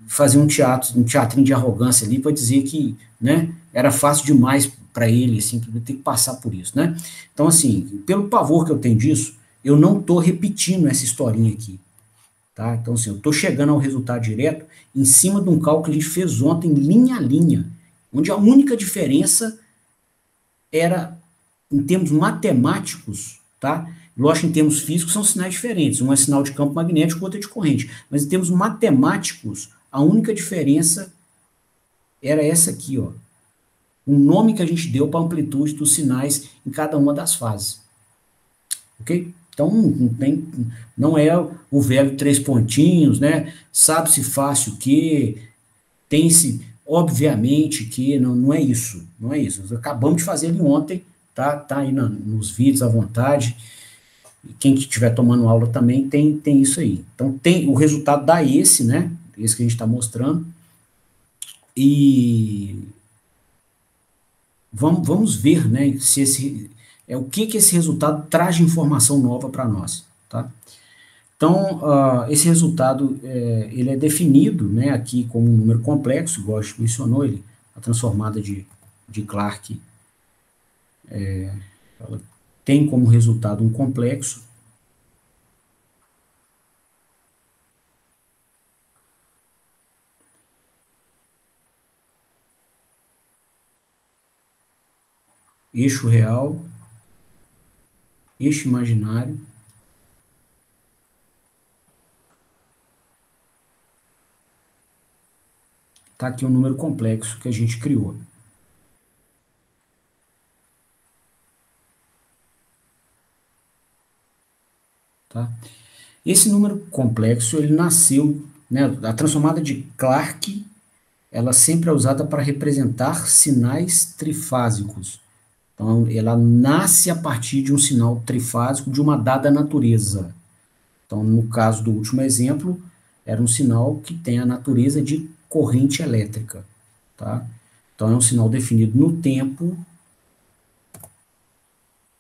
fazia um teatrinho de arrogância ali para dizer que, né, era fácil demais para ele, assim, ter que passar por isso, né? Então, assim, pelo pavor que eu tenho disso, eu não estou repetindo essa historinha aqui, tá? Então, assim, eu estou chegando ao resultado direto em cima de um cálculo que a gente fez ontem, linha a linha, onde a única diferença era, em termos matemáticos, tá? Lógico, em termos físicos são sinais diferentes, um é sinal de campo magnético, o outro é de corrente, mas em termos matemáticos, a única diferença era essa aqui, ó. O nome que a gente deu para a amplitude dos sinais em cada uma das fases. Ok? Então, não é o velho 3 pontinhos, né? Sabe-se fácil que, tem-se, obviamente que, não é isso, não é isso. Nós acabamos de fazer ele ontem, tá aí nos vídeos à vontade. Quem estiver tomando aula também tem isso aí. Então, o resultado dá esse, né? Esse que a gente está mostrando. E vamos ver, né, se o que esse resultado traz de informação nova para nós, tá? Então, esse resultado, ele é definido, né, aqui como um número complexo, igual a gente mencionou, a transformada de Clark, ela tem como resultado um complexo, eixo real, eixo imaginário, tá aqui um número complexo que a gente criou. Tá? Esse número complexo, ele nasceu, né, a transformada de Clark, ela sempre é usada para representar sinais trifásicos. Então, ela nasce a partir de um sinal trifásico de uma dada natureza. Então, no caso do último exemplo, era um sinal que tem a natureza de corrente elétrica. Tá? Então, é um sinal definido no tempo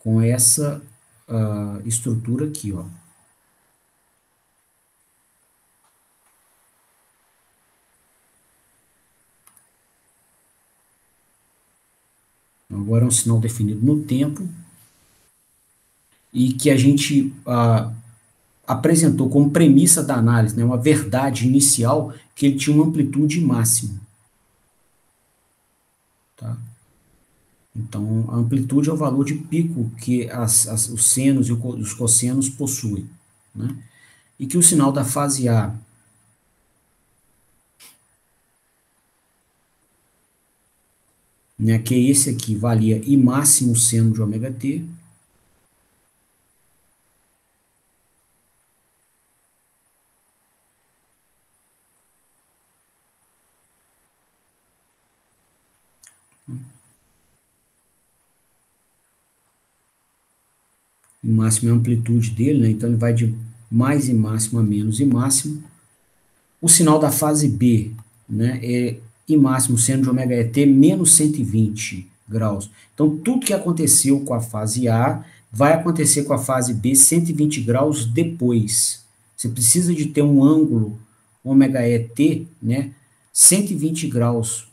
com essa estrutura aqui, ó. Agora é um sinal definido no tempo e que a gente apresentou como premissa da análise, né, uma verdade inicial, que ele tinha uma amplitude máxima. Tá? Então, a amplitude é o valor de pico que os senos e os cossenos possuem. Né? E que o sinal da fase A né, que esse aqui valia I máximo seno de ômega t, I máximo é a amplitude dele, né, então ele vai de mais I máximo a menos I máximo. O sinal da fase B, né, é I máximo seno de ômega t menos 120 graus. Então, tudo que aconteceu com a fase A vai acontecer com a fase B 120 graus depois. Você precisa de ter um ângulo ômega t, né, 120 graus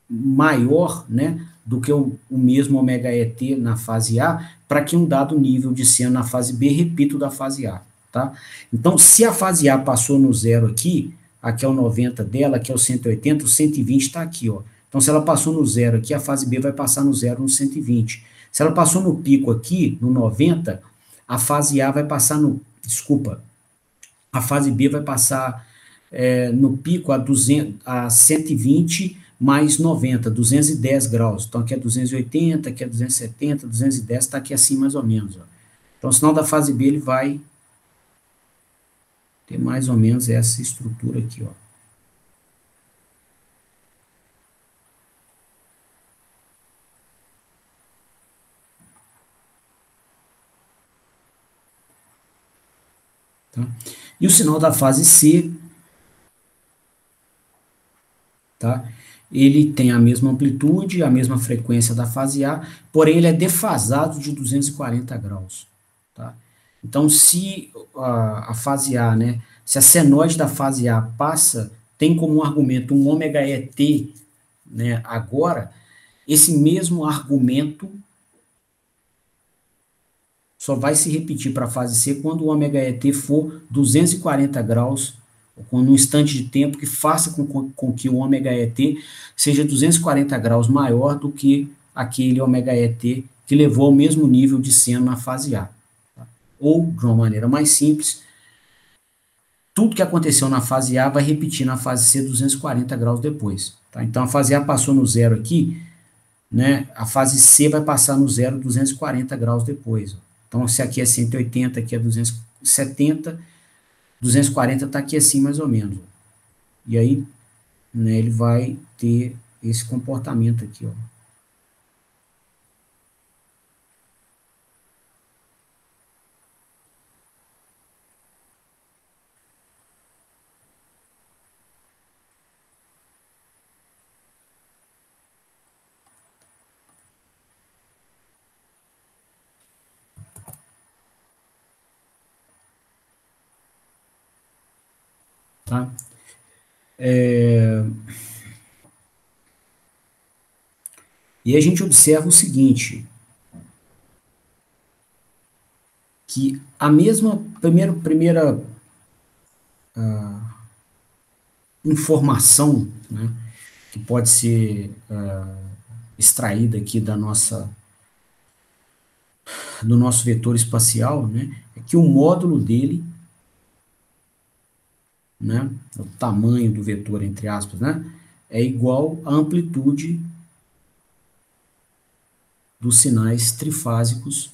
maior, né, do que o mesmo ômega t na fase A, para que um dado nível de seno na fase B repita o da fase A. Tá? Então, se a fase A passou no zero aqui é o 90 dela, aqui é o 180, o 120 está aqui, ó. Então, se ela passou no zero aqui, a fase B vai passar no zero no 120. Se ela passou no pico aqui, no 90, a fase A vai passar no... Desculpa. A fase B vai passar no pico a 120 mais 90, 210 graus. Então, aqui é 280, aqui é 270, 210, está aqui assim mais ou menos, ó. Então, o sinal da fase B, ele vai ter mais ou menos essa estrutura aqui, ó. Tá? E o sinal da fase C, tá? Ele tem a mesma amplitude, a mesma frequência da fase A, porém ele é defasado de 240 graus, tá? Então, se a fase A, né, se a senoide da fase A tem como argumento um ômega t, né, agora, esse mesmo argumento só vai se repetir para a fase C quando o ômega t for 240 graus, ou num instante de tempo que faça com que o ômega t seja 240 graus maior do que aquele ômega t que levou ao mesmo nível de seno na fase A. Tá? Ou, de uma maneira mais simples, tudo que aconteceu na fase A vai repetir na fase C 240 graus depois. Tá? Então, a fase A passou no zero aqui, né? A fase C vai passar no zero 240 graus depois. Ó. Então, se aqui é 180, aqui é 270, 240 está aqui assim mais ou menos. E aí, né, ele vai ter esse comportamento aqui, ó. Tá? E a gente observa o seguinte, que a mesma primeira informação, né, que pode ser extraída aqui do nosso vetor espacial, né, é que o módulo dele, né, o tamanho do vetor, entre aspas, né, é igual à amplitude dos sinais trifásicos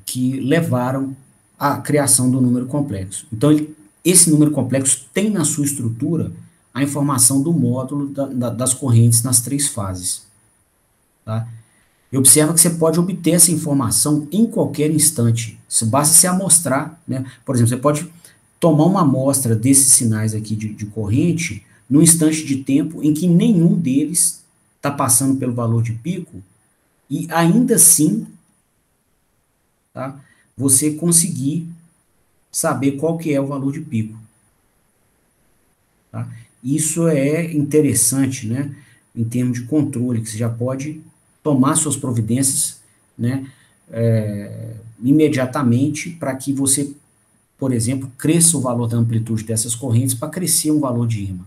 que levaram à criação do número complexo. Então, esse número complexo tem na sua estrutura a informação do módulo das correntes nas três fases. Tá? E observa que você pode obter essa informação em qualquer instante. Isso basta se amostrar, né? Por exemplo, você pode tomar uma amostra desses sinais aqui de corrente num instante de tempo em que nenhum deles está passando pelo valor de pico, e ainda assim, tá, você conseguir saber qual que é o valor de pico. Tá? Isso é interessante, né, em termos de controle, que você já pode tomar suas providências, né, imediatamente para que você, por exemplo, cresça o valor da amplitude dessas correntes para crescer um valor de imã.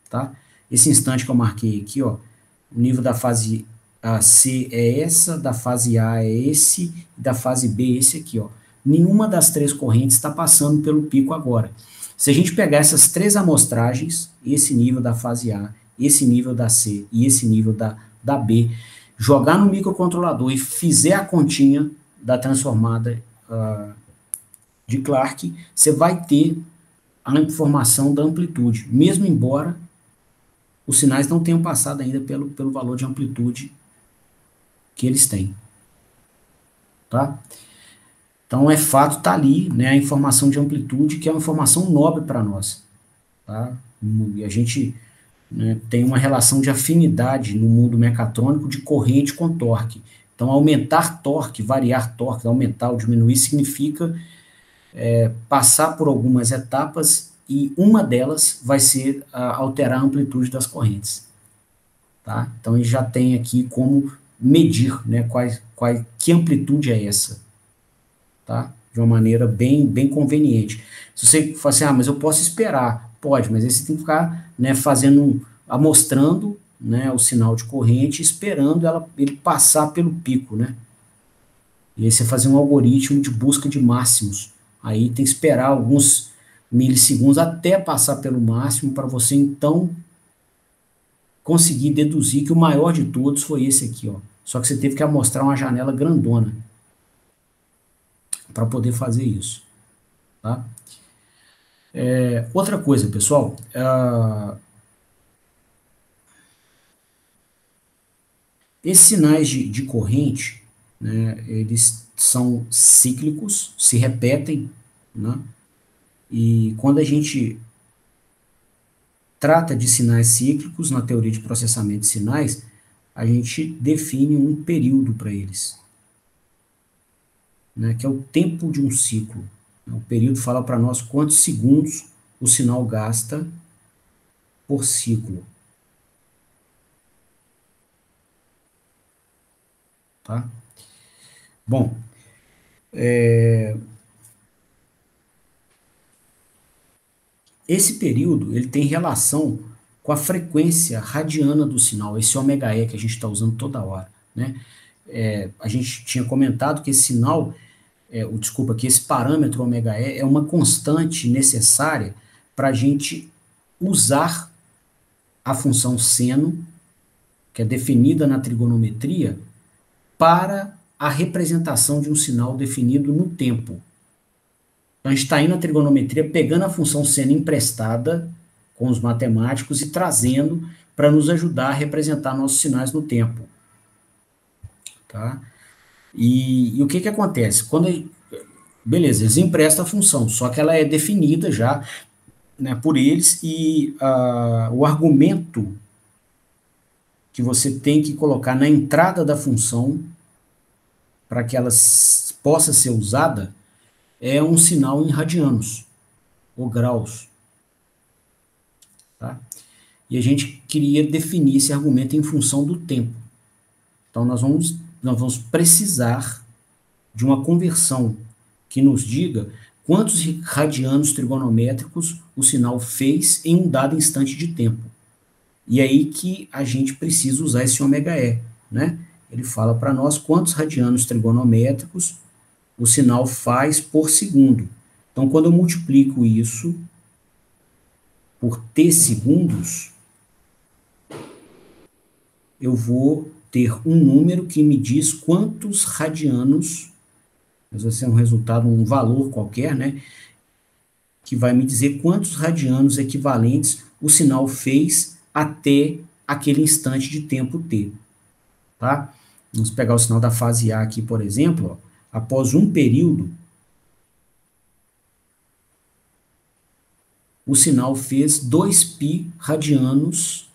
Tá? Esse instante que eu marquei aqui, ó, o nível da fase C é essa, da fase A é esse, da fase B é esse aqui, ó. Nenhuma das três correntes está passando pelo pico agora. Se a gente pegar essas três amostragens, esse nível da fase A, esse nível da C e esse nível da B, jogar no microcontrolador e fizer a continha da transformada de Clark, você vai ter a informação da amplitude, mesmo embora os sinais não tenham passado ainda pelo valor de amplitude que eles têm. Tá? Então, é fato, está ali, né, a informação de amplitude, que é uma informação nobre para nós. Tá? E a gente, né, tem uma relação de afinidade no mundo mecatrônico de corrente com torque. Então, aumentar torque, variar torque, aumentar ou diminuir, significa passar por algumas etapas e uma delas vai ser alterar a amplitude das correntes. Tá? Então, ele já tem aqui como medir, né, que amplitude é essa, tá? De uma maneira bem conveniente. Se você fala assim, mas eu posso esperar, pode, mas aí você tem que ficar, né, amostrando, né, o sinal de corrente, esperando ele passar pelo pico, né? E aí você fazer um algoritmo de busca de máximos. Aí tem que esperar alguns milissegundos até passar pelo máximo para você então conseguir deduzir que o maior de todos foi esse aqui, ó. Só que você teve que amostrar uma janela grandona para poder fazer isso, tá? Outra coisa, pessoal, esses sinais de corrente, né, eles são cíclicos, se repetem, né? E quando a gente trata de sinais cíclicos na teoria de processamento de sinais, a gente define um período para eles, né, que é o tempo de um ciclo. O período fala para nós quantos segundos o sinal gasta por ciclo. Tá? Bom, esse período ele tem relação com a frequência radiana do sinal, esse ômega E que a gente está usando toda hora. Né? A gente tinha comentado que esse sinal, que esse parâmetro ômega E é uma constante necessária para a gente usar a função seno, que é definida na trigonometria, para a representação de um sinal definido no tempo. Então, a gente está indo na trigonometria, pegando a função seno emprestada com os matemáticos e trazendo para nos ajudar a representar nossos sinais no tempo. Tá? E o que acontece? Beleza, eles emprestam a função, só que ela é definida já, né, por eles, e o argumento que você tem que colocar na entrada da função para que ela possa ser usada é um sinal em radianos ou graus. Tá? E a gente queria definir esse argumento em função do tempo. Então, nós vamos precisar de uma conversão que nos diga quantos radianos trigonométricos o sinal fez em um dado instante de tempo. E aí que a gente precisa usar esse ômega E, né? Ele fala para nós quantos radianos trigonométricos o sinal faz por segundo. Então, quando eu multiplico isso por t segundos, eu vou ter um número que me diz quantos radianos, mas vai ser um resultado, um valor qualquer, né? Que vai me dizer quantos radianos equivalentes o sinal fez até aquele instante de tempo t. Tá? Vamos pegar o sinal da fase A aqui, por exemplo, ó. Após um período, o sinal fez 2π radianos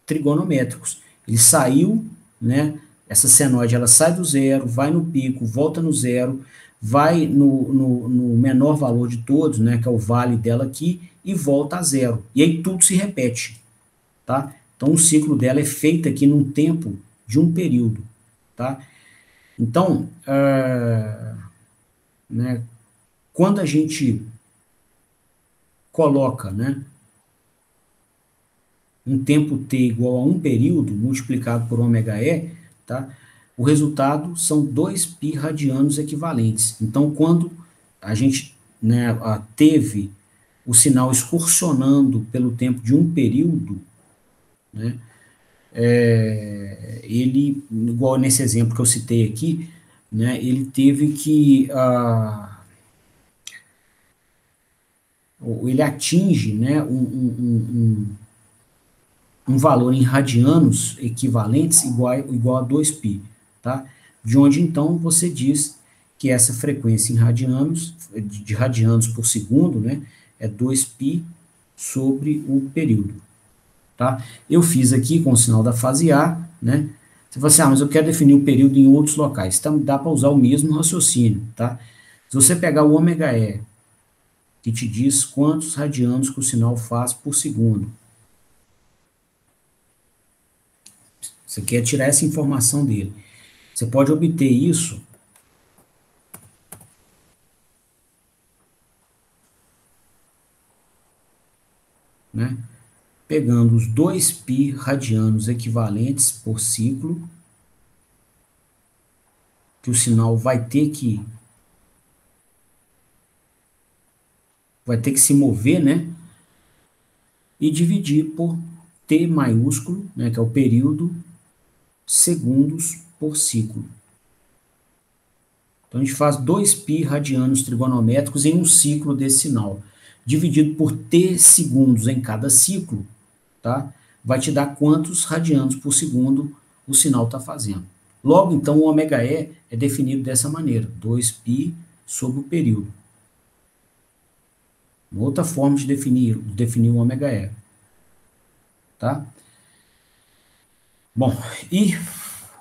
trigonométricos. Ele saiu, né? Essa senoide, ela sai do zero, vai no pico, volta no zero, vai no menor valor de todos, né? Que é o vale dela aqui, e volta a zero. E aí tudo se repete, tá? Então o ciclo dela é feito aqui num tempo de um período, tá? Então, né? Quando a gente coloca, né? Um tempo t igual a um período multiplicado por ômega e, tá? O resultado são 2π radianos equivalentes. Então, quando a gente, né, teve o sinal excursionando pelo tempo de um período, né, ele, igual nesse exemplo que eu citei aqui, né, ele teve que, ele atinge, né, um valor em radianos equivalentes igual a 2π, tá? De onde, então, você diz que essa frequência em radianos, de radianos por segundo, né, é 2π sobre o período, tá? Eu fiz aqui com o sinal da fase A, né? Você fala assim, mas eu quero definir o período em outros locais. Então, dá para usar o mesmo raciocínio, tá? Se você pegar o ômega e, que te diz quantos radianos que o sinal faz por segundo, você quer tirar essa informação dele. Você pode obter isso, né, pegando os 2π radianos equivalentes por ciclo, que o sinal vai ter que se mover, né, e dividir por t maiúsculo, né, que é o período, segundos por ciclo. Então, a gente faz 2π radianos trigonométricos em um ciclo desse sinal. Dividido por t segundos em cada ciclo, tá? Vai te dar quantos radianos por segundo o sinal está fazendo. Logo, então, o ômega e é definido dessa maneira, 2π sobre o período. Uma outra forma de definir o ômega e. Tá? Bom, e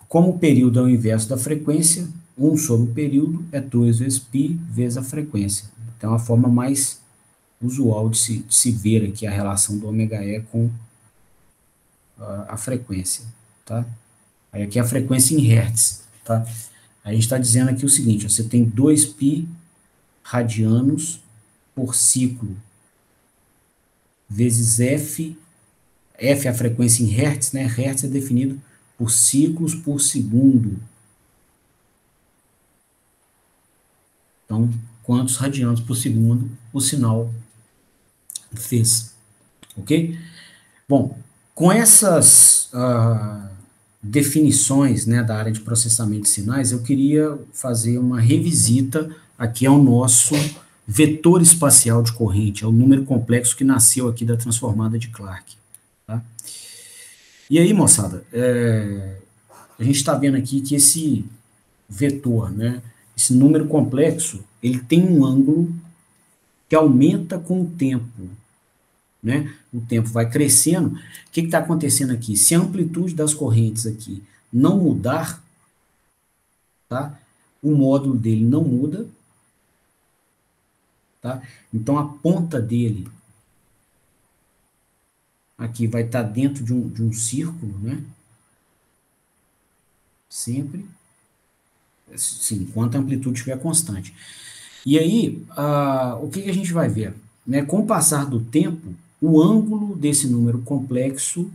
como o período é o inverso da frequência, 1 sobre o período é 2 vezes π vezes a frequência. Então, é uma forma mais usual de se ver aqui a relação do ômega e com a frequência, tá? Aí aqui é a frequência em hertz, tá? Aí a gente está dizendo aqui o seguinte, ó, você tem 2π radianos por ciclo vezes f é a frequência em hertz, né? Hertz é definido por ciclos por segundo. Então, quantos radianos por segundo o sinal fez, ok? Bom, com essas definições, né, da área de processamento de sinais, eu queria fazer uma revisita aqui ao nosso vetor espacial de corrente, ao número complexo que nasceu aqui da transformada de Clarke. Tá? E aí, moçada, a gente está vendo aqui que esse vetor, né, esse número complexo, ele tem um ângulo que aumenta com o tempo, né? O tempo vai crescendo. O que está acontecendo aqui? Se a amplitude das correntes aqui não mudar, tá? O módulo dele não muda, tá? Então a ponta dele aqui vai estar dentro de um círculo, né? Sempre, sim, enquanto a amplitude estiver constante. E aí, o que a gente vai ver? Né? Com o passar do tempo, o ângulo desse número complexo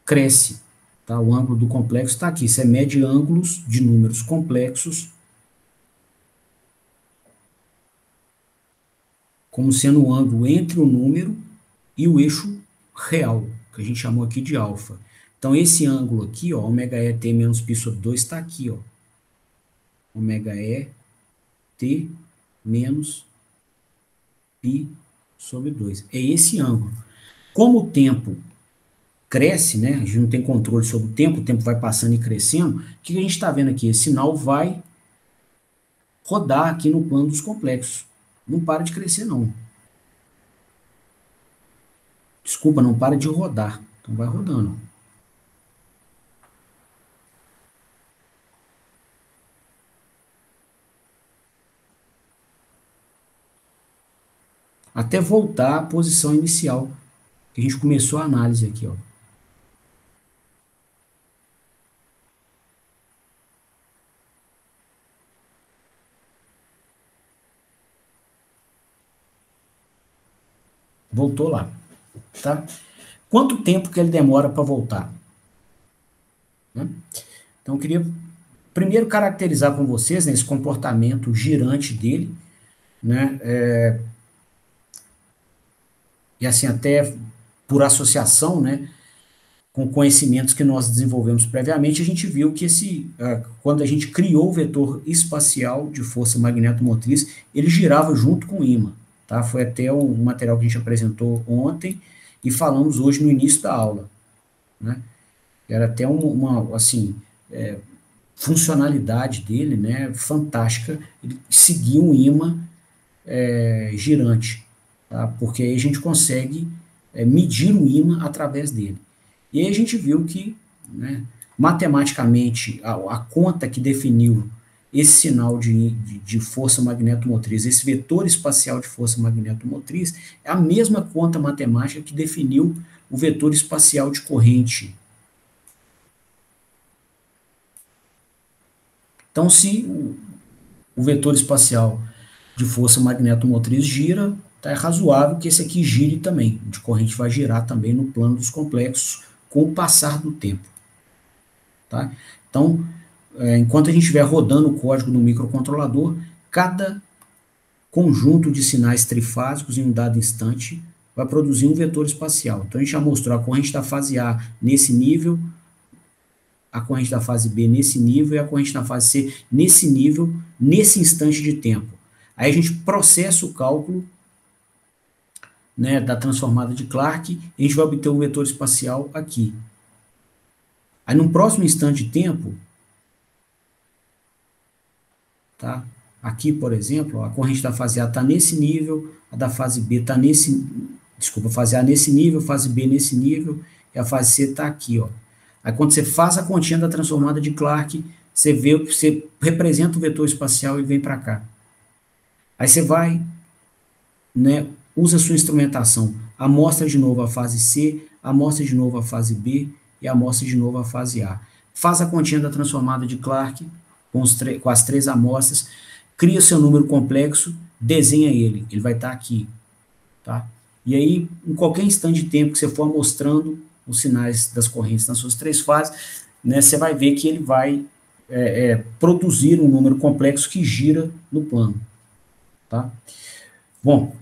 cresce. Tá? O ângulo do complexo está aqui. Você mede ângulos de números complexos como sendo o ângulo entre o número e o eixo real, que a gente chamou aqui de alfa. Então, esse ângulo aqui, ó, ômega e t menos π sobre 2, está aqui. Ó. Ômega e t menos π sobre 2. É esse ângulo. Como o tempo cresce, né? A gente não tem controle sobre o tempo vai passando e crescendo. O que a gente está vendo aqui? Esse sinal vai rodar aqui no plano dos complexos. Não para de crescer, não. Desculpa, não para de rodar. Então vai rodando. até voltar à posição inicial, que a gente começou a análise aqui, ó. Voltou lá, tá? Quanto tempo que ele demora para voltar? Né? Então, eu queria primeiro caracterizar com vocês, né, esse comportamento girante dele, né? E assim, até por associação, né, com conhecimentos que nós desenvolvemos previamente, a gente viu que quando a gente criou o vetor espacial de força magnetomotriz, ele girava junto com o ímã, tá? Foi até um material que a gente apresentou ontem e falamos hoje no início da aula, né? Era até assim, funcionalidade dele, né, fantástica, ele seguia um ímã girante, tá? Porque aí a gente consegue medir o ímã através dele. E aí a gente viu que, né, matematicamente, a conta que definiu esse sinal de força magnetomotriz, esse vetor espacial de força magnetomotriz, é a mesma conta matemática que definiu o vetor espacial de corrente. Então, se o vetor espacial de força magnetomotriz gira, tá, é razoável que esse aqui gire também. De corrente vai girar também no plano dos complexos com o passar do tempo. Tá? Então, enquanto a gente estiver rodando o código no microcontrolador, cada conjunto de sinais trifásicos em um dado instante vai produzir um vetor espacial. Então, a gente já mostrou a corrente da fase A nesse nível, a corrente da fase B nesse nível e a corrente da fase C nesse nível, nesse instante de tempo. Aí a gente processa o cálculo, né, da transformada de Clarke e a gente vai obter o vetor espacial aqui. Aí no próximo instante de tempo, tá? Aqui, por exemplo, a corrente da fase A está nesse nível, a da fase B está nesse, desculpa, a fase A nesse nível, a fase B nesse nível, e a fase C está aqui, ó. Aí quando você faz a continha da transformada de Clarke, você vê, você representa o vetor espacial e vem para cá. Aí você vai, né, usa a sua instrumentação, amostra de novo a fase C, amostra de novo a fase B e amostra de novo a fase A. Faz a continha da transformada de Clarke com as três amostras, cria seu número complexo, desenha ele vai estar aqui, tá? E aí, em qualquer instante de tempo que você for mostrando os sinais das correntes nas suas três fases, né, você vai ver que ele vai produzir um número complexo que gira no plano, tá? Bom,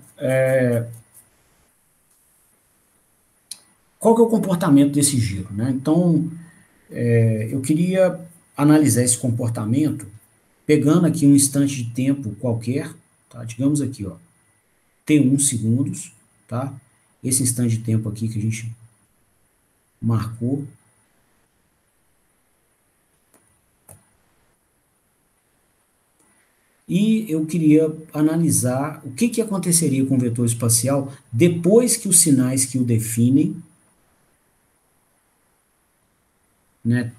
qual que é o comportamento desse giro, né? Então, eu queria analisar esse comportamento pegando aqui um instante de tempo qualquer, tá? Digamos aqui, ó, T1 segundos, tá? Esse instante de tempo aqui que a gente marcou. E eu queria analisar o que aconteceria com o vetor espacial depois que os sinais que o definem, né,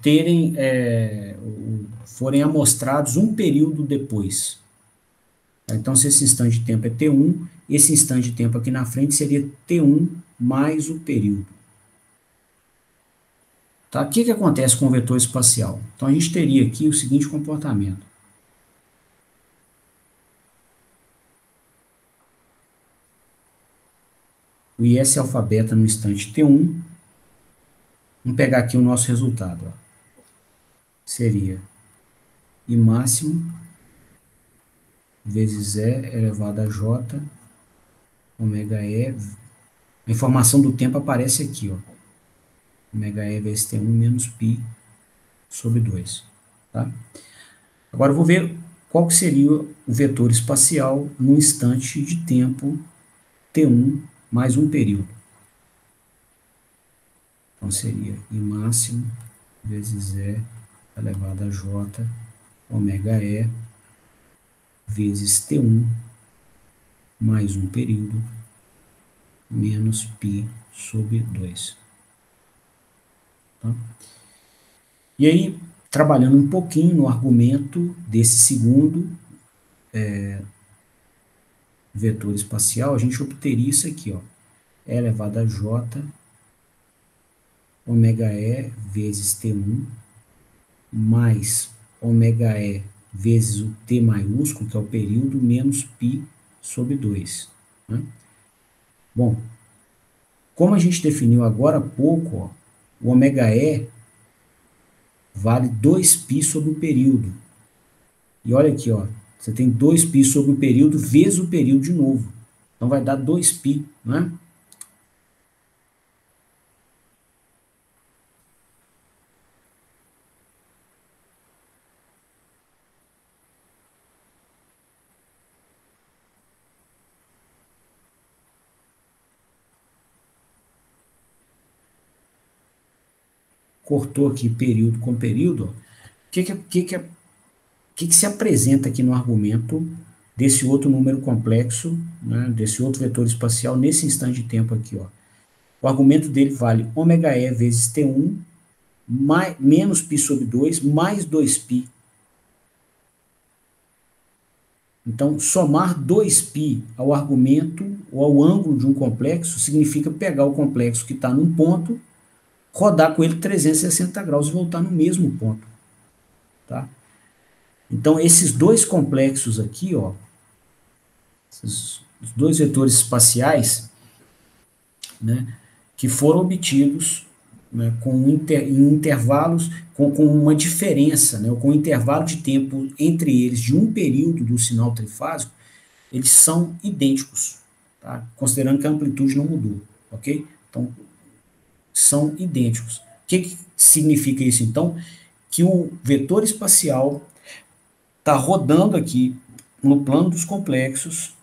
forem amostrados um período depois. Então, se esse instante de tempo é T1, esse instante de tempo aqui na frente seria T1 mais o período. Tá? O que acontece com o vetor espacial? Então, a gente teria aqui o seguinte comportamento. O IS alfa beta no instante T1. Vamos pegar aqui o nosso resultado. Ó. Seria I máximo vezes E elevado a J, ômega E. A informação do tempo aparece aqui, ó. Ômega E vezes T1 menos π sobre 2. Tá? Agora eu vou ver qual que seria o vetor espacial no instante de tempo T1 mais um período. Então seria I máximo vezes E elevado a J, ômega E vezes T1 mais um período menos π sobre 2. Tá? E aí, trabalhando um pouquinho no argumento desse segundo vetor espacial, a gente obteria isso aqui, ó, E elevado a J, ômega E vezes T1, mais ômega E vezes o T maiúsculo, que é o período, menos π sobre 2. Né? Bom, como a gente definiu agora há pouco, ó, o ômega E vale 2π sobre o período. E olha aqui, ó, você tem 2π sobre o período vezes o período de novo. Então vai dar 2π, né? Cortou aqui período com período. O que se apresenta aqui no argumento desse outro número complexo, né, desse outro vetor espacial, nesse instante de tempo aqui, ó? O argumento dele vale ômega E vezes T1, menos π sobre 2, mais 2π. Então, somar 2π ao argumento ou ao ângulo de um complexo significa pegar o complexo que está num ponto, rodar com ele 360 graus e voltar no mesmo ponto. Tá? Então, esses dois complexos aqui, ó, os dois vetores espaciais, né, que foram obtidos, né, em intervalos, com uma diferença, né, com um intervalo de tempo entre eles de um período do sinal trifásico, eles são idênticos, tá? Considerando que a amplitude não mudou, ok? Então, são idênticos. O que significa isso, então? Que o vetor espacial está rodando aqui no plano dos complexos,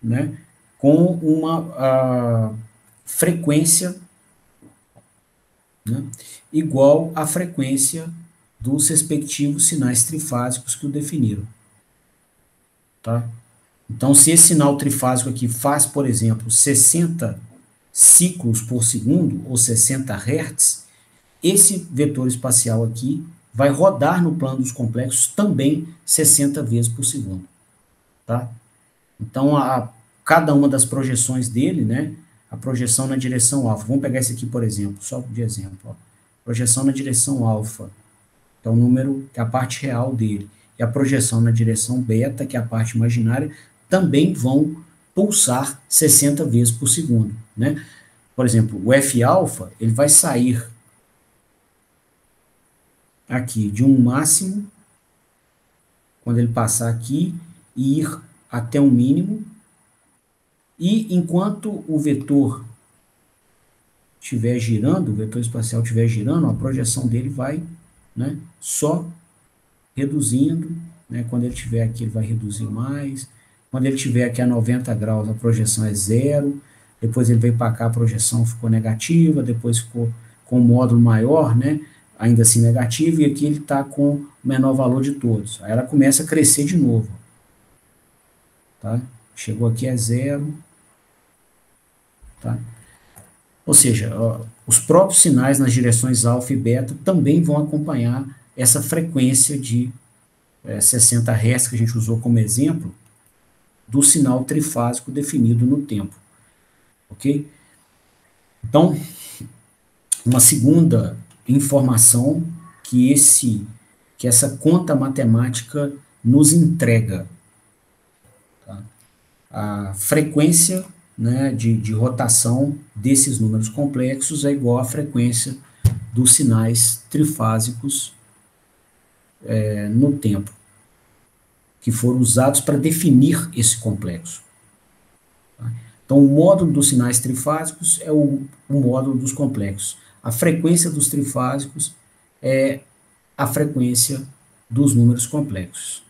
né, com uma frequência, né, igual à frequência dos respectivos sinais trifásicos que o definiram. Tá? Então, se esse sinal trifásico aqui faz, por exemplo, 60 ciclos por segundo, ou 60 Hz, esse vetor espacial aqui vai rodar no plano dos complexos também 60 vezes por segundo. Tá? Então, cada uma das projeções dele, né, a projeção na direção alfa, vamos pegar esse aqui, por exemplo, só de exemplo, ó. Projeção na direção alfa, que é o número, que é a parte real dele, e a projeção na direção beta, que é a parte imaginária, também vão pulsar 60 vezes por segundo, né? Por exemplo, o F-alfa, ele vai sair aqui de um máximo, quando ele passar aqui, e ir até um mínimo, e enquanto o vetor estiver girando, o vetor espacial estiver girando, a projeção dele vai, né, só reduzindo, né? Quando ele estiver aqui, ele vai reduzir mais. Quando ele estiver aqui a 90 graus, a projeção é 0. Depois ele veio para cá, a projeção ficou negativa. Depois ficou com um módulo maior, né? Ainda assim negativo. E aqui ele está com o menor valor de todos. Aí ela começa a crescer de novo. Tá? Chegou aqui a 0. Tá? Ou seja, ó, os próprios sinais nas direções alfa e beta também vão acompanhar essa frequência de 60 Hz que a gente usou como exemplo do sinal trifásico definido no tempo. Ok? Então, uma segunda informação que essa conta matemática nos entrega. Tá? A frequência, né, de rotação desses números complexos é igual à frequência dos sinais trifásicos no tempo, que foram usados para definir esse complexo. Tá? Então, o módulo dos sinais trifásicos é o módulo dos complexos. A frequência dos trifásicos é a frequência dos números complexos.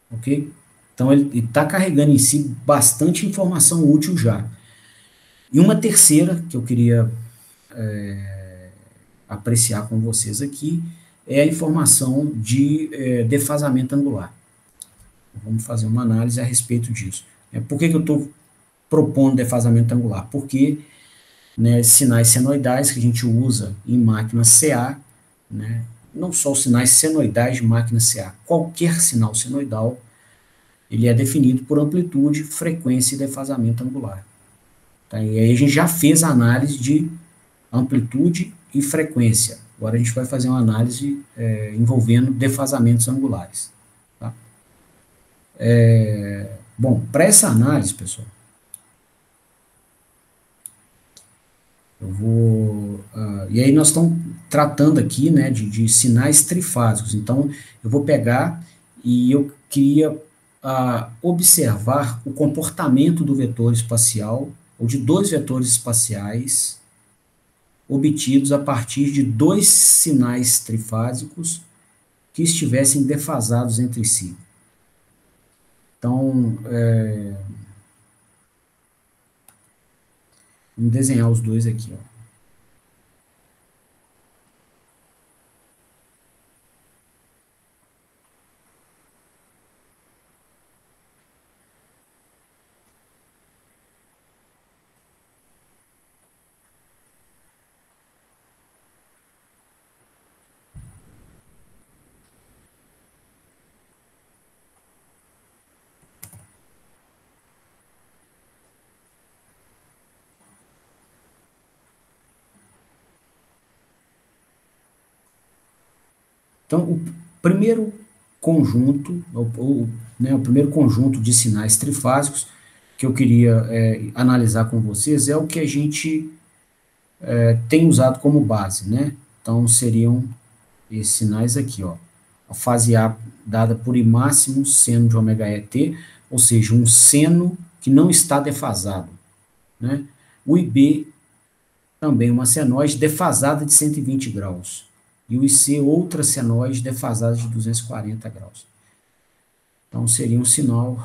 Ok? Então, ele está carregando em si bastante informação útil já. E uma terceira que eu queria apreciar com vocês aqui é a informação de defasamento angular. Vamos fazer uma análise a respeito disso. Por que eu estou propondo defasamento angular? Porque, né, sinais senoidais que a gente usa em máquinas CA, né, não só os sinais senoidais de máquina CA, qualquer sinal senoidal, ele é definido por amplitude, frequência e defasamento angular. Tá? E aí a gente já fez a análise de amplitude e frequência. Agora a gente vai fazer uma análise envolvendo defasamentos angulares. Tá? Bom, para essa análise, pessoal, eu vou... e aí nós estamos tratando aqui, né, de sinais trifásicos. Então, eu vou pegar e eu queria observar o comportamento do vetor espacial, ou de dois vetores espaciais, obtidos a partir de dois sinais trifásicos que estivessem defasados entre si. Então, vamos desenhar os dois aqui, ó. Então, o primeiro conjunto, né, o primeiro conjunto de sinais trifásicos que eu queria analisar com vocês é o que a gente tem usado como base, né? Então, seriam esses sinais aqui, ó. A fase A dada por I máximo seno de ômega ET, ou seja, um seno que não está defasado, né? O IB também uma senoide defasada de 120 graus. E o IC, outra senoide defasada de 240 graus. Então, seria um sinal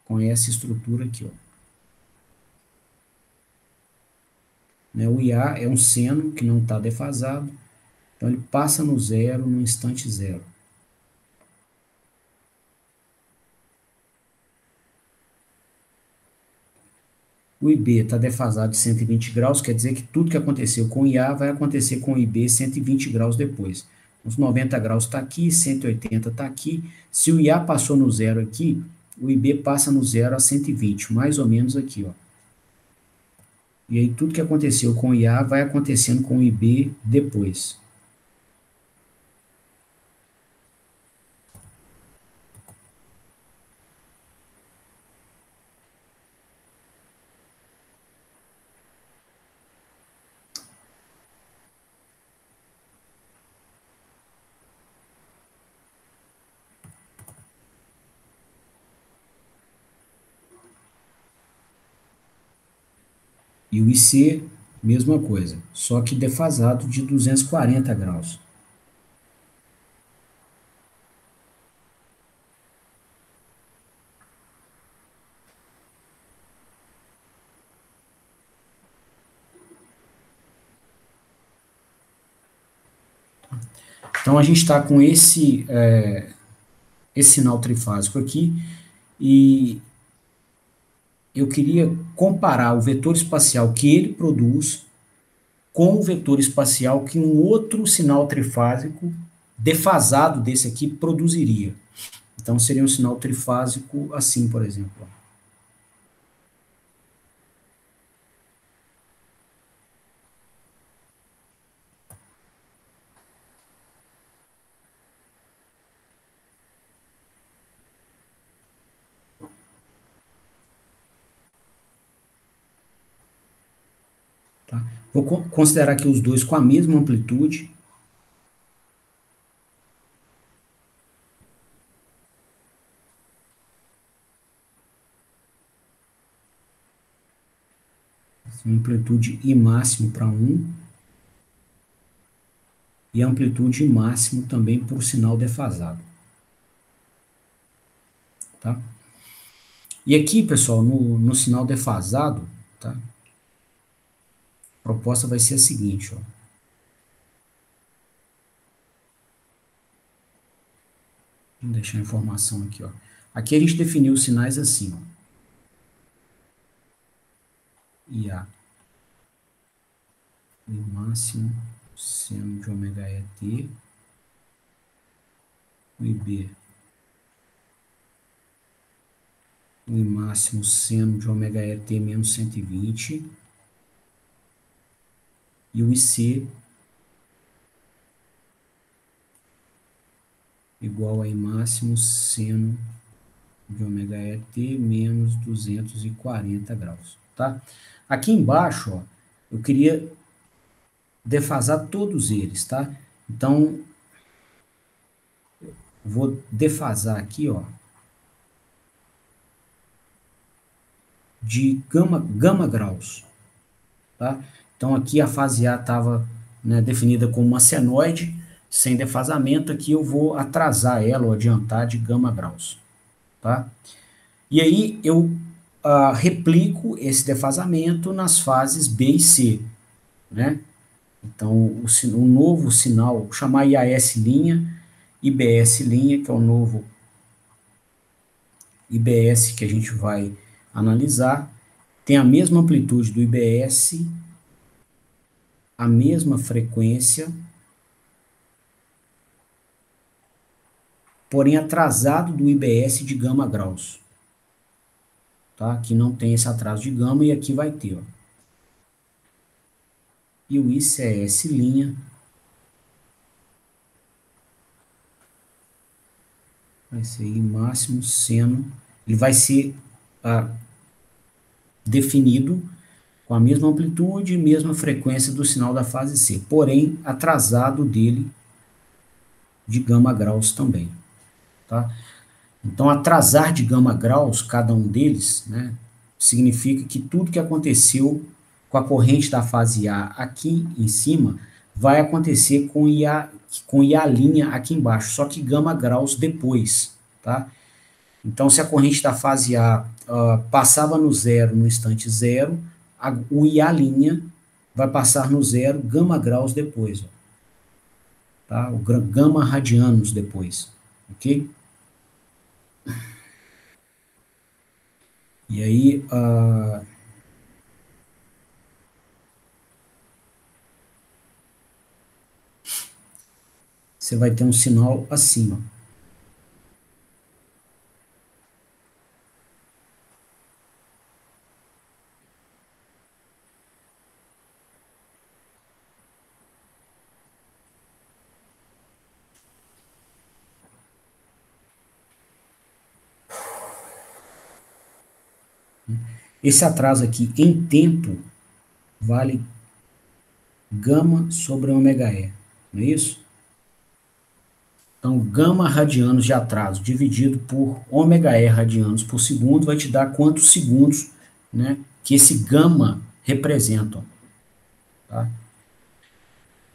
com essa estrutura aqui, ó. Né, o IA é um seno que não está defasado, então ele passa no zero no instante zero. O IB está defasado de 120 graus, quer dizer que tudo que aconteceu com o IA vai acontecer com o IB 120 graus depois. Os 90 graus está aqui, 180 está aqui. Se o IA passou no zero aqui, o IB passa no zero a 120, mais ou menos aqui, ó. E aí tudo que aconteceu com o IA vai acontecendo com o IB depois. E o IC, mesma coisa, só que defasado de 240 graus. Então, a gente está com esse sinal trifásico aqui, e eu queria comparar o vetor espacial que ele produz com o vetor espacial que um outro sinal trifásico defasado desse aqui produziria. Então, seria um sinal trifásico assim, por exemplo. Tá? Vou considerar aqui os dois com a mesma amplitude. Amplitude I máximo para um. E amplitude I máximo também por sinal defasado. Tá? E aqui, pessoal, no sinal defasado, tá? A proposta vai ser a seguinte, ó. Vamos deixar a informação aqui, ó. Aqui a gente definiu os sinais assim, ó. IA. I máximo, seno de ômega ET. O IB. o I máximo seno de ômega ET menos 120, e o IC igual a I máximo seno de ômega ET menos 240 graus, tá? Aqui embaixo, ó, eu queria defasar todos eles, tá? Então, vou defasar aqui, ó, de gama graus, tá? Então, aqui a fase A estava, né, definida como uma senoide, sem defasamento. Aqui eu vou atrasar ela, ou adiantar de gama graus, tá? E aí eu replico esse defasamento nas fases B e C, né? Então, o novo sinal, vou chamar IAS linha, IBS linha, que é o novo IBS que a gente vai analisar, tem a mesma amplitude do IBS, a mesma frequência, porém atrasado do IBS de gama graus. Tá? Aqui não tem esse atraso de gama e aqui vai ter. Ó. E o ICS linha vai ser I máximo seno. Ele vai ser definido com a mesma amplitude e mesma frequência do sinal da fase C, porém atrasado dele de gama graus também. Tá? Então, atrasar de gama graus, cada um deles, né, significa que tudo que aconteceu com a corrente da fase A aqui em cima, vai acontecer com IA linha aqui embaixo, só que gama graus depois, tá? Então, se a corrente da fase A passava no zero no instante zero, o IA linha vai passar no zero gama graus depois, ó, tá? O gama radianos depois, ok? E aí, você vai ter um sinal assim, ó. Esse atraso aqui em tempo vale gama sobre ômega E, não é isso? Então, gama radianos de atraso dividido por ômega E radianos por segundo vai te dar quantos segundos, né, que esse gama representa. Tá?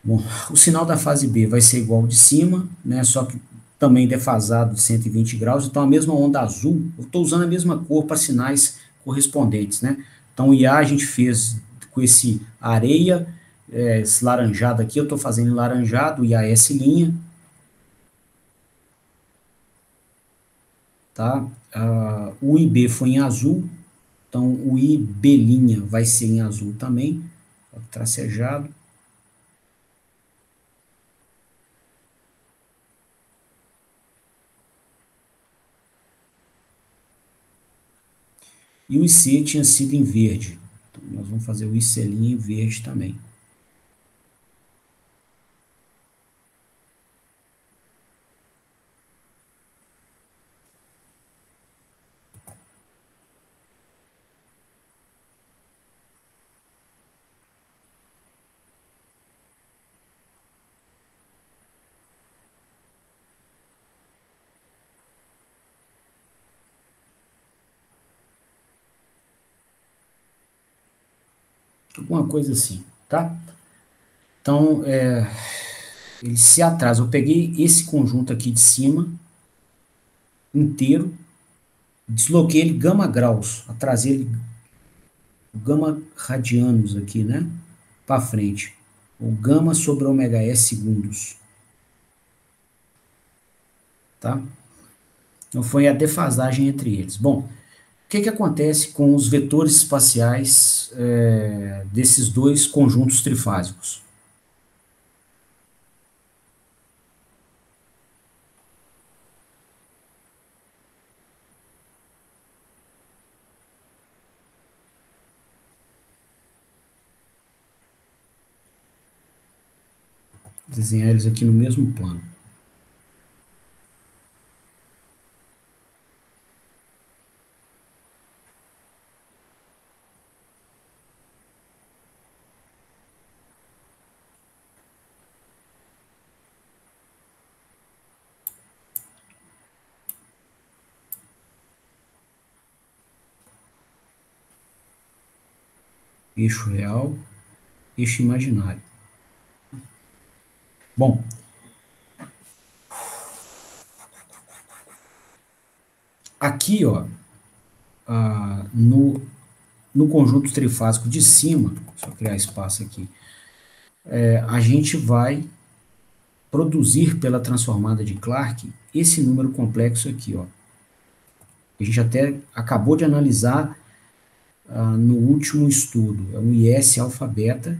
Bom, o sinal da fase B vai ser igual ao de cima, né, só que também defasado de 120 graus, então a mesma onda azul, eu estou usando a mesma cor para sinais correspondentes, né? Então o IA a gente fez com esse areia, esse laranjado aqui, eu estou fazendo em laranjado, IAS linha, tá? O IB foi em azul, então o IB linha vai ser em azul também, tracejado. E o IC tinha sido em verde. Então, nós vamos fazer o IC linha em verde também. Alguma coisa assim, tá? Então, ele se atrasa. Eu peguei esse conjunto aqui de cima, inteiro, desloquei ele gama graus, atrasei ele gama radianos aqui, né? Para frente. O gama sobre ômega E segundos, tá? Então, foi a defasagem entre eles. Bom, o que que acontece com os vetores espaciais desses dois conjuntos trifásicos? desenhar eles aqui no mesmo plano. Eixo real, eixo imaginário. Bom, aqui, ó, no conjunto trifásico de cima, deixa eu criar espaço aqui, a gente vai produzir pela transformada de Clark esse número complexo aqui, ó. A gente até acabou de analisar no último estudo, é um IS alfa-beta,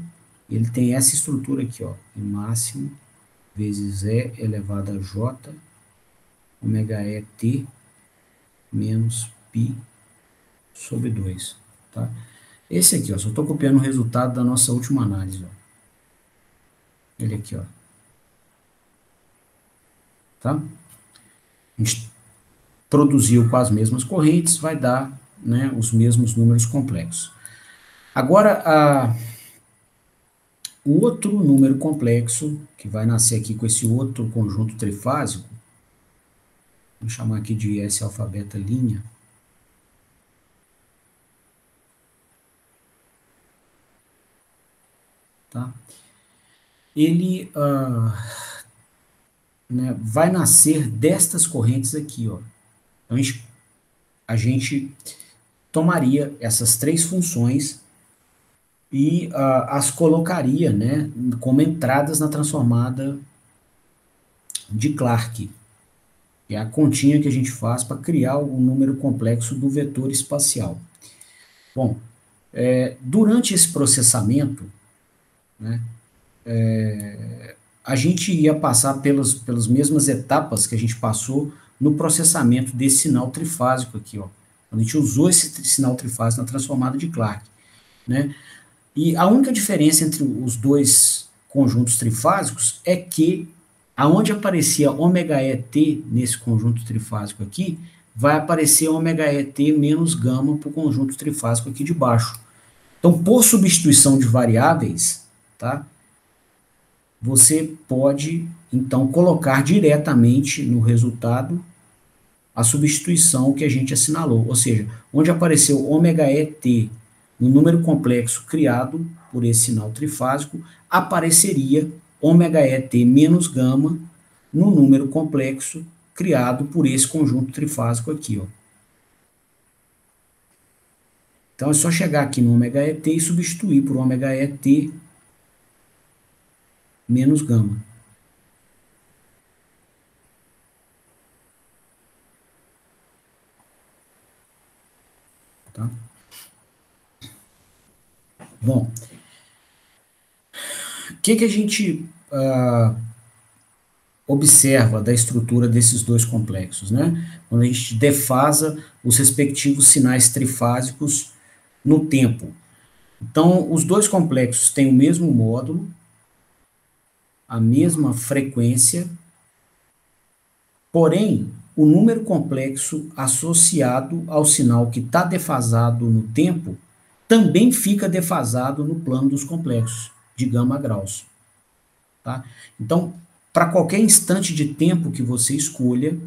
ele tem essa estrutura aqui, ó, I máximo vezes E elevado a J, ômega E T, menos π sobre 2, tá? Esse aqui, ó, só estou copiando o resultado da nossa última análise, ó. Ele aqui, ó. Tá? A gente produziu com as mesmas correntes, vai dar, né, os mesmos números complexos. Agora, o outro número complexo, que vai nascer aqui com esse outro conjunto trifásico, vamos chamar aqui de S alfabeta linha, tá? Ele né, vai nascer destas correntes aqui, ó. Então, a gente tomaria essas três funções e as colocaria, né, como entradas na transformada de Clark, que é a continha que a gente faz para criar o número complexo do vetor espacial. Bom, durante esse processamento, né, a gente ia passar pelas mesmas etapas que a gente passou no processamento desse sinal trifásico aqui, ó. A gente usou esse sinal trifásico na transformada de Clark, né? E a única diferença entre os dois conjuntos trifásicos é que aonde aparecia ômega ET nesse conjunto trifásico aqui, vai aparecer ômega ET menos gama para o conjunto trifásico aqui de baixo. Então, por substituição de variáveis, tá? Você pode, então, colocar diretamente no resultado a substituição que a gente assinalou. Ou seja, onde apareceu ômega ET no número complexo criado por esse sinal trifásico, apareceria ômega ET menos gama no número complexo criado por esse conjunto trifásico aqui, ó. Então é só chegar aqui no ômega ET e substituir por ômega ET menos gama. Tá? Bom, o que a gente observa da estrutura desses dois complexos, né? Quando a gente defasa os respectivos sinais trifásicos no tempo. Então, os dois complexos têm o mesmo módulo, a mesma frequência, porém, o número complexo associado ao sinal que está defasado no tempo também fica defasado no plano dos complexos, de gama graus. Tá? Então, para qualquer instante de tempo que você escolha,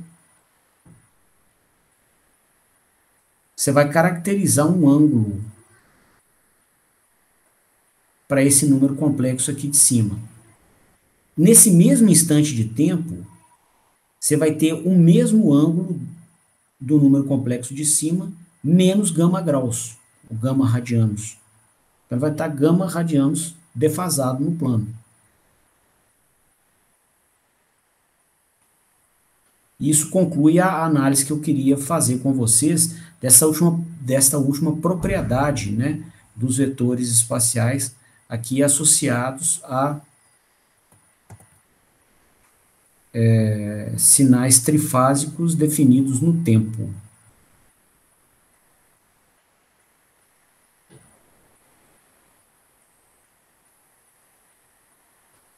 você vai caracterizar um ângulo para esse número complexo aqui de cima. Nesse mesmo instante de tempo, você vai ter o mesmo ângulo do número complexo de cima, menos gama graus, o gama radianos. Então vai estar gama radianos defasado no plano. Isso conclui a análise que eu queria fazer com vocês desta última propriedade, né, dos vetores espaciais aqui associados a sinais trifásicos definidos no tempo.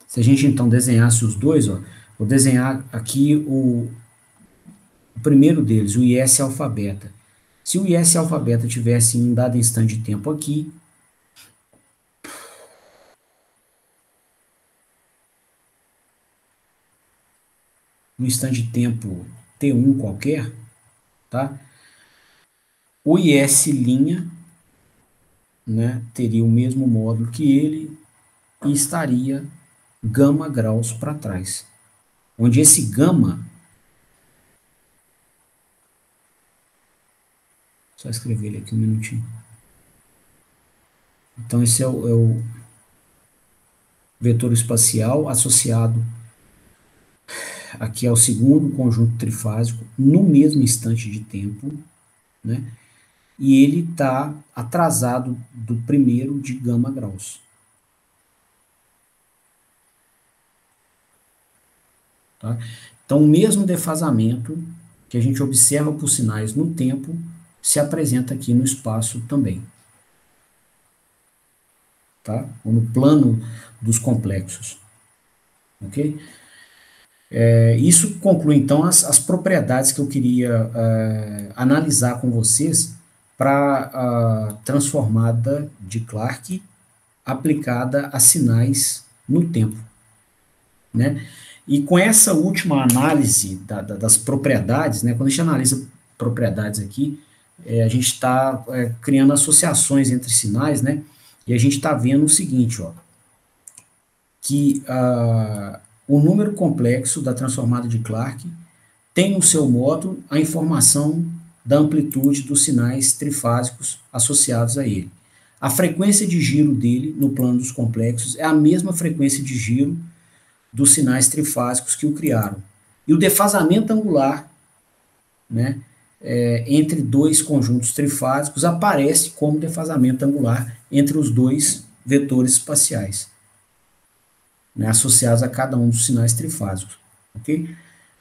Se a gente, então, desenhasse os dois, ó, vou desenhar aqui o primeiro deles, o IS alfa beta. Se o IS alfa beta tivesse em um dado instante de tempo aqui, um instante de tempo T1 qualquer, tá? O IS', né, teria o mesmo módulo que ele e estaria gama graus para trás. Onde esse gama, só escrever ele aqui um minutinho. Então esse é o vetor espacial associado aqui ao segundo conjunto trifásico no mesmo instante de tempo, né? E ele está atrasado do primeiro de gama graus. Tá? Então, o mesmo defasamento que a gente observa por sinais no tempo se apresenta aqui no espaço também. Tá? Ou no plano dos complexos. Ok? Isso conclui, então, as propriedades que eu queria analisar com vocês para a transformada de Clarke aplicada a sinais no tempo. Né? E com essa última análise das propriedades, né, quando a gente analisa propriedades aqui, a gente está criando associações entre sinais, né, e a gente está vendo o seguinte, ó, que o número complexo da transformada de Clarke tem no seu módulo a informação da amplitude dos sinais trifásicos associados a ele. A frequência de giro dele no plano dos complexos é a mesma frequência de giro dos sinais trifásicos que o criaram. E o defasamento angular, né, entre dois conjuntos trifásicos aparece como defasamento angular entre os dois vetores espaciais, né, associados a cada um dos sinais trifásicos. Ok?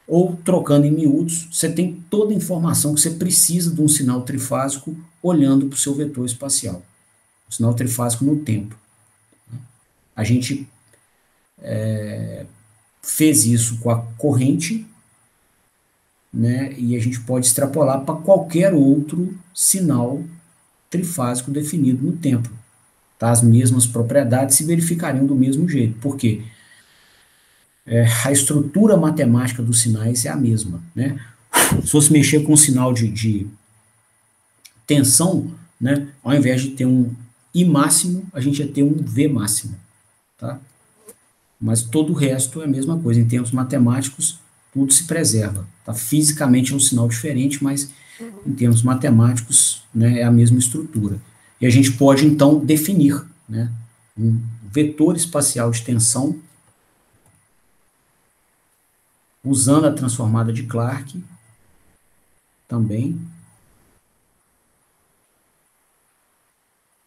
Ou, trocando em miúdos, você tem toda a informação que você precisa de um sinal trifásico olhando para o seu vetor espacial. O sinal trifásico no tempo. A gente fez isso com a corrente, né, e a gente pode extrapolar para qualquer outro sinal trifásico definido no tempo. Tá? As mesmas propriedades se verificariam do mesmo jeito. Por quê? A estrutura matemática dos sinais é a mesma. Né? Se fosse mexer com um sinal de tensão, né, ao invés de ter um I máximo, a gente ia ter um V máximo. Tá? Mas todo o resto é a mesma coisa. Em termos matemáticos, tudo se preserva. Tá? Fisicamente é um sinal diferente, mas em termos matemáticos, né, é a mesma estrutura. E a gente pode, então, definir, né, um vetor espacial de tensão usando a transformada de Clarke também.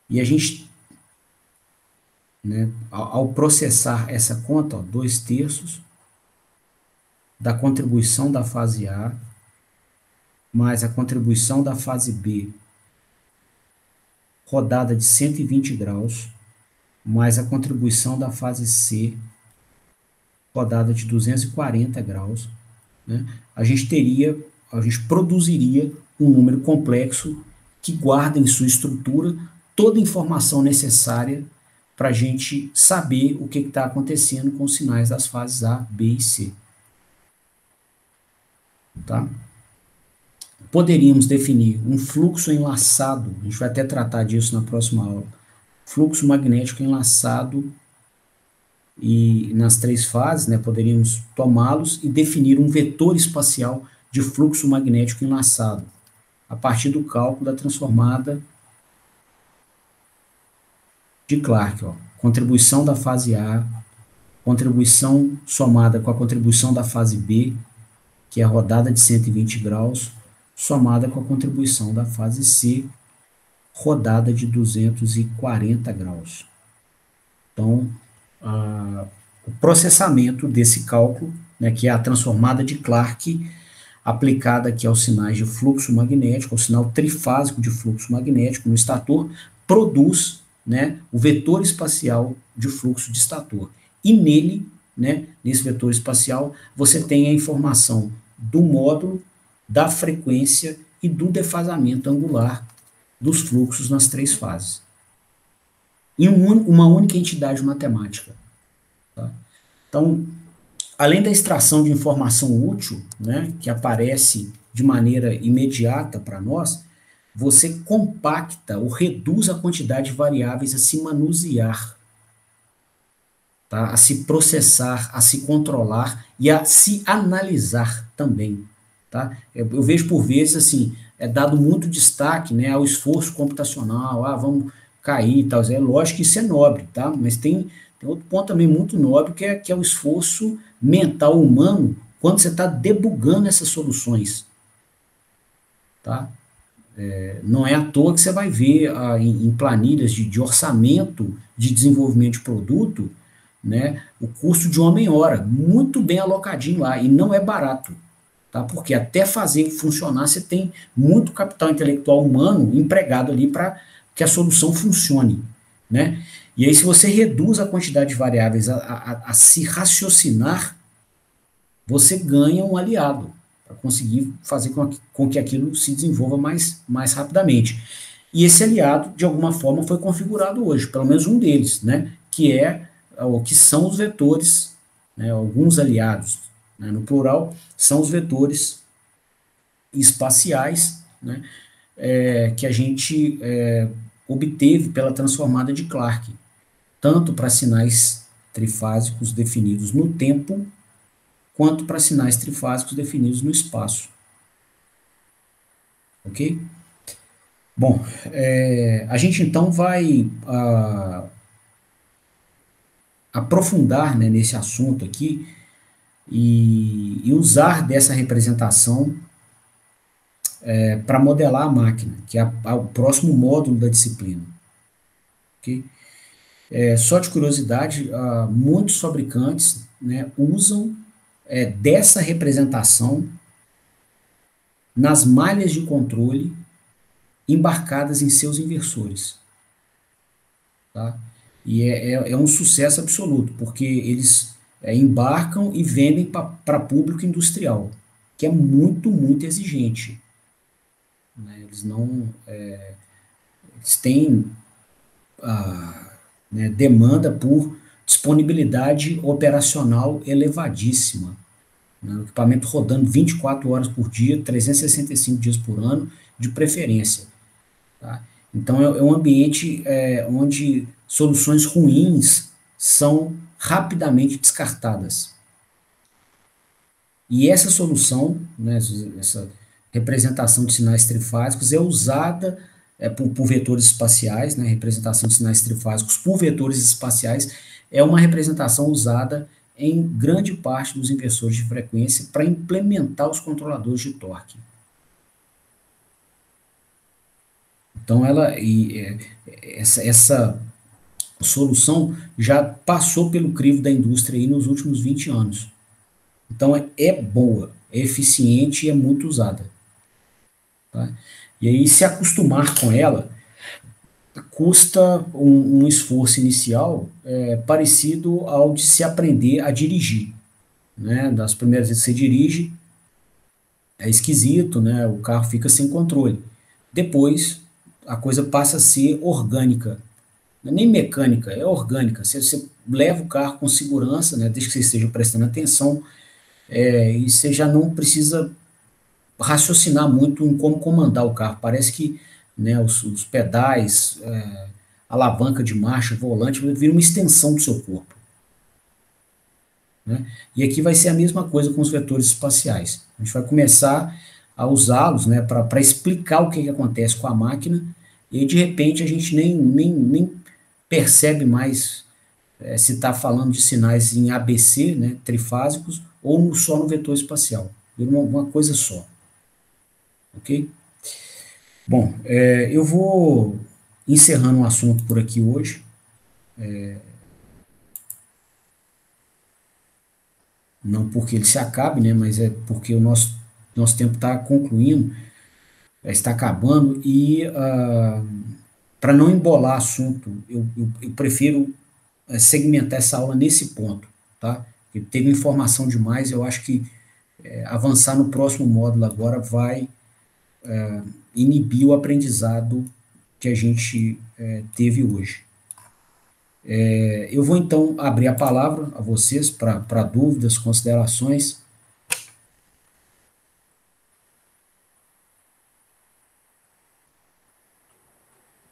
E a gente, né, ao processar essa conta, ó, 2/3 da contribuição da fase A mais a contribuição da fase B rodada de 120 graus mais a contribuição da fase C rodada de 240 graus, né, a gente produziria um número complexo que guarda em sua estrutura toda a informação necessária para a gente saber o que está acontecendo com os sinais das fases A, B e C. Tá? Poderíamos definir um fluxo enlaçado, a gente vai até tratar disso na próxima aula, fluxo magnético enlaçado, e nas 3 fases, né, poderíamos tomá-los e definir um vetor espacial de fluxo magnético enlaçado, a partir do cálculo da transformada de Clarke. Ó. Contribuição da fase A, contribuição somada com a contribuição da fase B, que é a rodada de 120 graus, somada com a contribuição da fase C, rodada de 240 graus. Então, o processamento desse cálculo, né, que é a transformada de Clarke, aplicada aqui aos sinais de fluxo magnético, ao sinal trifásico de fluxo magnético no estator, produz, né, o vetor espacial de fluxo de estator. E nele né, nesse vetor espacial, você tem a informação do módulo, da frequência e do defasamento angular dos fluxos nas três fases. Em uma única entidade matemática. Tá? Então, além da extração de informação útil, né, que aparece de maneira imediata para nós, você compacta ou reduz a quantidade de variáveis a se manusear, tá? A se processar, a se controlar e a se analisar também. Tá? Eu vejo por vezes assim, é dado muito destaque, né, ao esforço computacional, vamos cair e tal. É lógico que isso é nobre, tá? Mas tem outro ponto também muito nobre que é o esforço mental humano quando você está debugando essas soluções. Tá? Não é à toa que você vai ver em planilhas de orçamento de desenvolvimento de produto, né, o custo de homem-hora, muito bem alocadinho lá, e não é barato. Tá? Porque até fazer funcionar, você tem muito capital intelectual humano empregado ali para que a solução funcione. Né? E aí, se você reduz a quantidade de variáveis a se raciocinar, você ganha um aliado para conseguir fazer com que aquilo se desenvolva mais rapidamente. E esse aliado, de alguma forma, foi configurado hoje, pelo menos um deles, né, que são os vetores, né, alguns aliados, né, no plural, são os vetores espaciais, né, que a gente obteve pela transformada de Clarke, tanto para sinais trifásicos definidos no tempo, quanto para sinais trifásicos definidos no espaço. Ok? Bom, a gente então vai aprofundar, né, nesse assunto aqui e usar dessa representação para modelar a máquina, que é o próximo módulo da disciplina. Ok? Só de curiosidade, muitos fabricantes, né, usam dessa representação nas malhas de controle embarcadas em seus inversores. Tá? E é um sucesso absoluto, porque eles embarcam e vendem para público industrial, que é muito, muito exigente. Né? Eles têm né, demanda por disponibilidade operacional elevadíssima. Né? O equipamento rodando 24 horas por dia, 365 dias por ano, de preferência. Tá? Então, é um ambiente onde soluções ruins são rapidamente descartadas. E essa solução, né, essa representação de sinais trifásicos é usada por vetores espaciais, né, representação de sinais trifásicos por vetores espaciais é uma representação usada em grande parte dos inversores de frequência para implementar os controladores de torque. Então, essa solução já passou pelo crivo da indústria aí nos últimos 20 anos. Então, é boa, é eficiente e é muito usada. Tá? E aí, se acostumar com ela, custa um esforço inicial parecido ao de se aprender a dirigir. Né? Das primeiras vezes que você dirige, é esquisito, né? O carro fica sem controle. Depois, a coisa passa a ser orgânica. Não é nem mecânica, é orgânica. Você leva o carro com segurança, né? Desde que você esteja prestando atenção, e você já não precisa raciocinar muito em como comandar o carro. Parece que, né, os pedais, alavanca de marcha, volante, viram uma extensão do seu corpo. Né? E aqui vai ser a mesma coisa com os vetores espaciais. A gente vai começar a usá-los, né, para explicar o que acontece com a máquina, e aí, de repente a gente nem percebe mais se está falando de sinais em ABC, né, trifásicos, ou só no vetor espacial. Vira uma coisa só. Ok? Bom, eu vou encerrando o assunto por aqui hoje. Não porque ele se acabe, né, mas é porque o nosso tempo está concluindo, está acabando, e para não embolar assunto, eu prefiro segmentar essa aula nesse ponto, tá? Porque teve informação demais, eu acho que avançar no próximo módulo agora vai inibir o aprendizado que a gente teve hoje. Eu vou então abrir a palavra a vocês para dúvidas, considerações.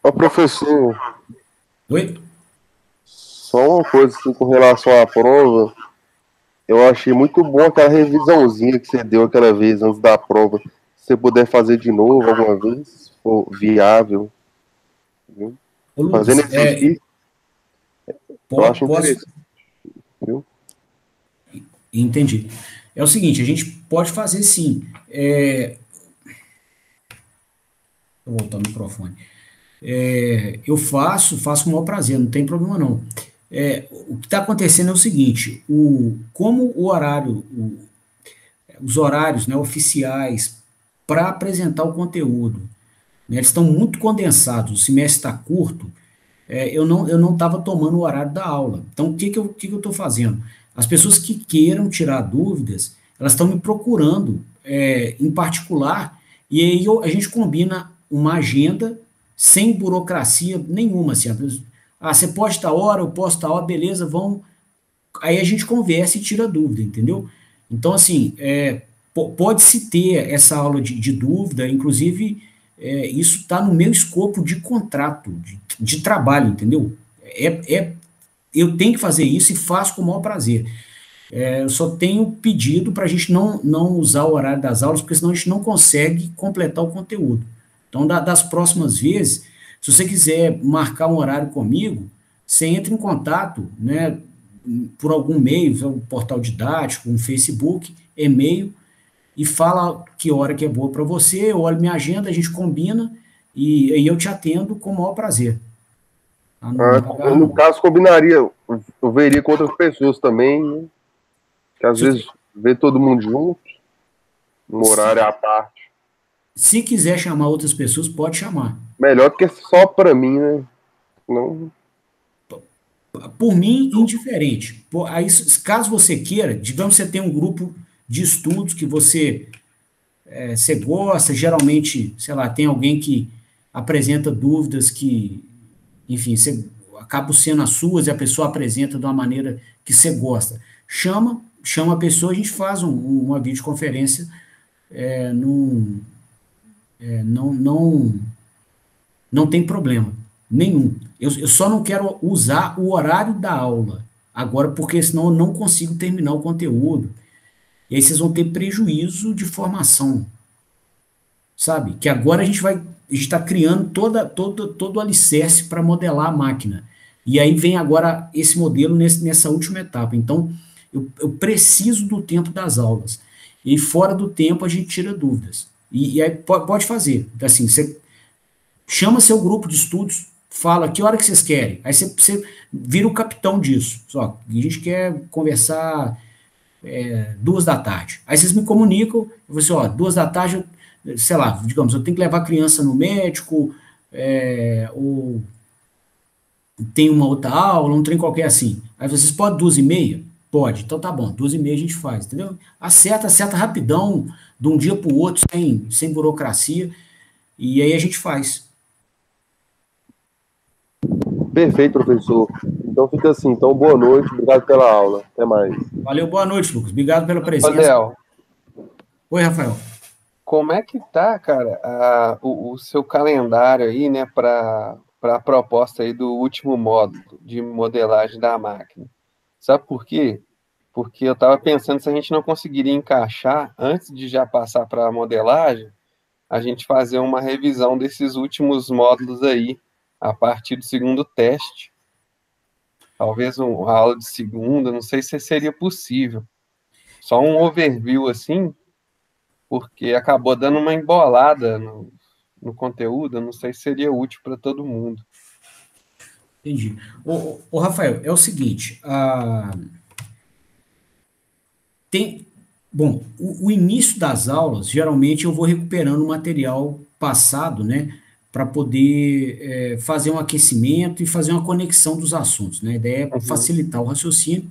Ó, professor, Oi? só uma coisa assim, com relação à prova, eu achei muito bom aquela revisãozinha que você deu aquela vez antes da prova. Se você puder fazer de novo alguma vez, se for viável, viu? Ô, Fazendo Lucas, exercício, eu acho posso. interessante, viu? Entendi. É o seguinte, a gente pode fazer sim. Vou voltar o microfone. Eu faço com o maior prazer, não tem problema não. O que está acontecendo é o seguinte, como os horários, né, oficiais para apresentar o conteúdo, né, eles estão muito condensados, o semestre está curto, eu não estava tomando o horário da aula. Então, o que que eu estou fazendo? As pessoas que queiram tirar dúvidas, elas estão me procurando, em particular, e aí a gente combina uma agenda sem burocracia nenhuma. Assim, você pode estar hora, eu posso estar hora, beleza, vamos. Aí a gente conversa e tira dúvida, entendeu? Então, assim, pode-se ter essa aula de dúvida, inclusive, isso está no meu escopo de contrato, de trabalho, entendeu? Eu tenho que fazer isso e faço com o maior prazer. Eu só tenho pedido para a gente não usar o horário das aulas, porque senão a gente não consegue completar o conteúdo. Então, das próximas vezes, se você quiser marcar um horário comigo, você entra em contato, né, por algum meio, um portal didático, um Facebook, e-mail, e fala que hora que é boa para você, eu olho minha agenda, a gente combina, e aí eu te atendo com o maior prazer. Tá? Não, Ah, não agarra, no não. caso, combinaria, eu veria com outras pessoas também, né? Que às vezes Se, vê todo mundo junto, no horário à parte. se quiser chamar outras pessoas, pode chamar. Melhor do que só para mim, né? Não, Por mim, indiferente. Aí, caso você queira, digamos que você tem um grupo de estudos que você gosta, geralmente, sei lá, tem alguém que apresenta dúvidas que, enfim, você acabam sendo as suas e a pessoa apresenta de uma maneira que você gosta. Chama a pessoa, a gente faz uma videoconferência, é, num, não tem problema nenhum. Eu só não quero usar o horário da aula agora, porque senão eu não consigo terminar o conteúdo. E aí vocês vão ter prejuízo de formação, sabe? Que agora a gente está criando todo o alicerce para modelar a máquina. E aí vem agora esse modelo nessa última etapa. Então, eu preciso do tempo das aulas. E fora do tempo a gente tira dúvidas. E aí pode fazer. Assim, você chama seu grupo de estudos, fala que hora que vocês querem. Aí você vira o capitão disso. Só, a gente quer conversar 2 da tarde. Aí vocês me comunicam, eu vou assim, ó, 2 da tarde, sei lá, digamos, eu tenho que levar a criança no médico, ou tem uma outra aula, um trem qualquer assim. Aí vocês podem 2h30? Pode, então tá bom, 2h30 a gente faz, entendeu? Acerta rapidão, de um dia para o outro, sem burocracia, e aí a gente faz. perfeito, professor. Então fica assim. Então, boa noite, obrigado pela aula. Até mais. Valeu, boa noite, Lucas. Obrigado pela Ô, presença. Léo, Oi, Rafael. como é que tá, cara, o seu calendário aí, né, para a proposta aí do último módulo de modelagem da máquina? Sabe por quê? Porque eu estava pensando se a gente não conseguiria encaixar, antes de já passar para a modelagem, a gente fazer uma revisão desses últimos módulos aí, a partir do segundo teste. Talvez uma aula de segunda, não sei se seria possível. Só um overview assim, porque acabou dando uma embolada no conteúdo, eu não sei se seria útil para todo mundo. Entendi. Ô, Rafael, é o seguinte, tem, bom, o início das aulas, geralmente eu vou recuperando o material passado, né, para poder fazer um aquecimento e fazer uma conexão dos assuntos, né? A ideia é Uhum. facilitar o raciocínio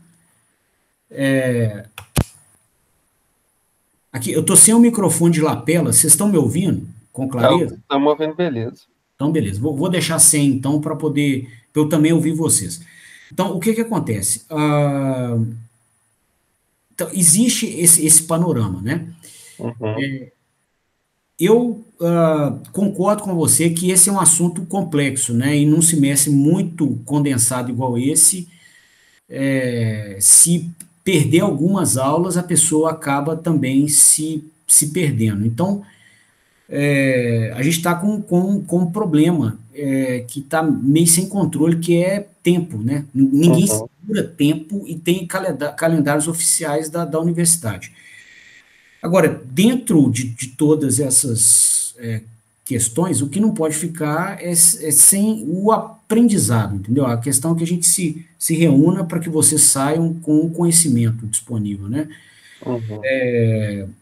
Aqui, eu estou sem o microfone de lapela, vocês estão me ouvindo com clareza? Estamos ouvindo, beleza. Então, beleza. Vou deixar sem, então, para poder eu também ouvir vocês. Então, o que que acontece? Então, existe esse panorama, né? Uhum. Eu concordo com você que esse é um assunto complexo, né? E num semestre muito condensado igual esse, se perder algumas aulas, a pessoa acaba também se perdendo. Então, a gente está com um problema que está meio sem controle, que é tempo, né? Ninguém Uhum. segura tempo e tem calendários oficiais da universidade. Agora, dentro de todas essas questões, o que não pode ficar é sem o aprendizado, entendeu? A questão é que a gente se reúna para que vocês saiam com o conhecimento disponível, né? Uhum.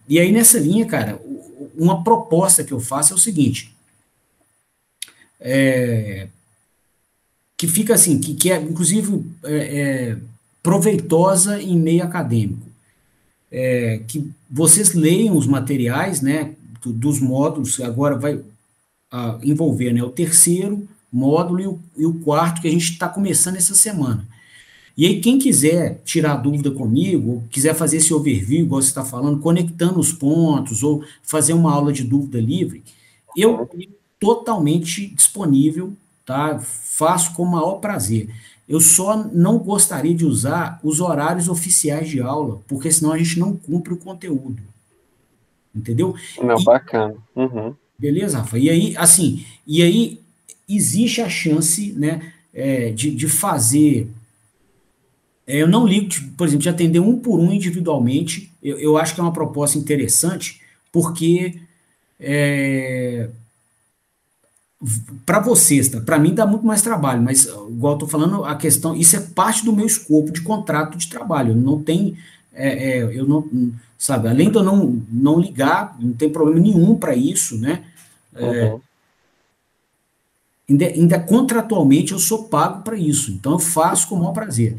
E aí, nessa linha, cara, uma proposta que eu faço é o seguinte, que fica assim, que é, inclusive, proveitosa em meio acadêmico. Que vocês leiam os materiais, né, dos módulos, agora vai envolver, né, o terceiro módulo e o quarto, que a gente está começando essa semana. E aí, quem quiser tirar dúvida comigo, ou quiser fazer esse overview, igual você está falando, conectando os pontos, ou fazer uma aula de dúvida livre, eu totalmente disponível, tá? Faço com o maior prazer. Eu só não gostaria de usar os horários oficiais de aula, porque senão a gente não cumpre o conteúdo. Entendeu? Não, E, bacana. Uhum. beleza, Rafa? E aí, assim, existe a chance, né, de fazer. Eu não ligo, por exemplo, de atender um por um individualmente. Eu acho que é uma proposta interessante, porque para vocês, tá? Para mim dá muito mais trabalho, mas igual eu tô falando, a questão, isso é parte do meu escopo de contrato de trabalho. Não tem, eu não, sabe, além de eu não ligar, não tem problema nenhum para isso, né? Uhum. Ainda contratualmente eu sou pago para isso, então eu faço com o maior prazer.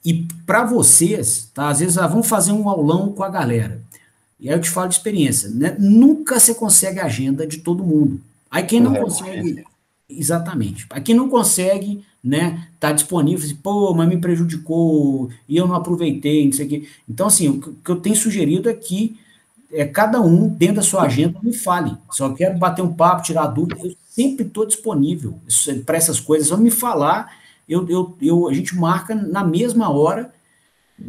E para vocês, tá? Às vezes vamos fazer um aulão com a galera. E aí eu te falo de experiência, né? Nunca você consegue a agenda de todo mundo. Aí quem não É difícil. consegue, exatamente. Aí quem não consegue, né, tá disponível, assim, pô, mas me prejudicou e eu não aproveitei, não sei o quê. Então, assim, o que eu tenho sugerido é que cada um, dentro da sua agenda, me fale. Se eu quero bater um papo, tirar dúvida, eu sempre estou disponível para essas coisas. Só me falar, a gente marca na mesma hora.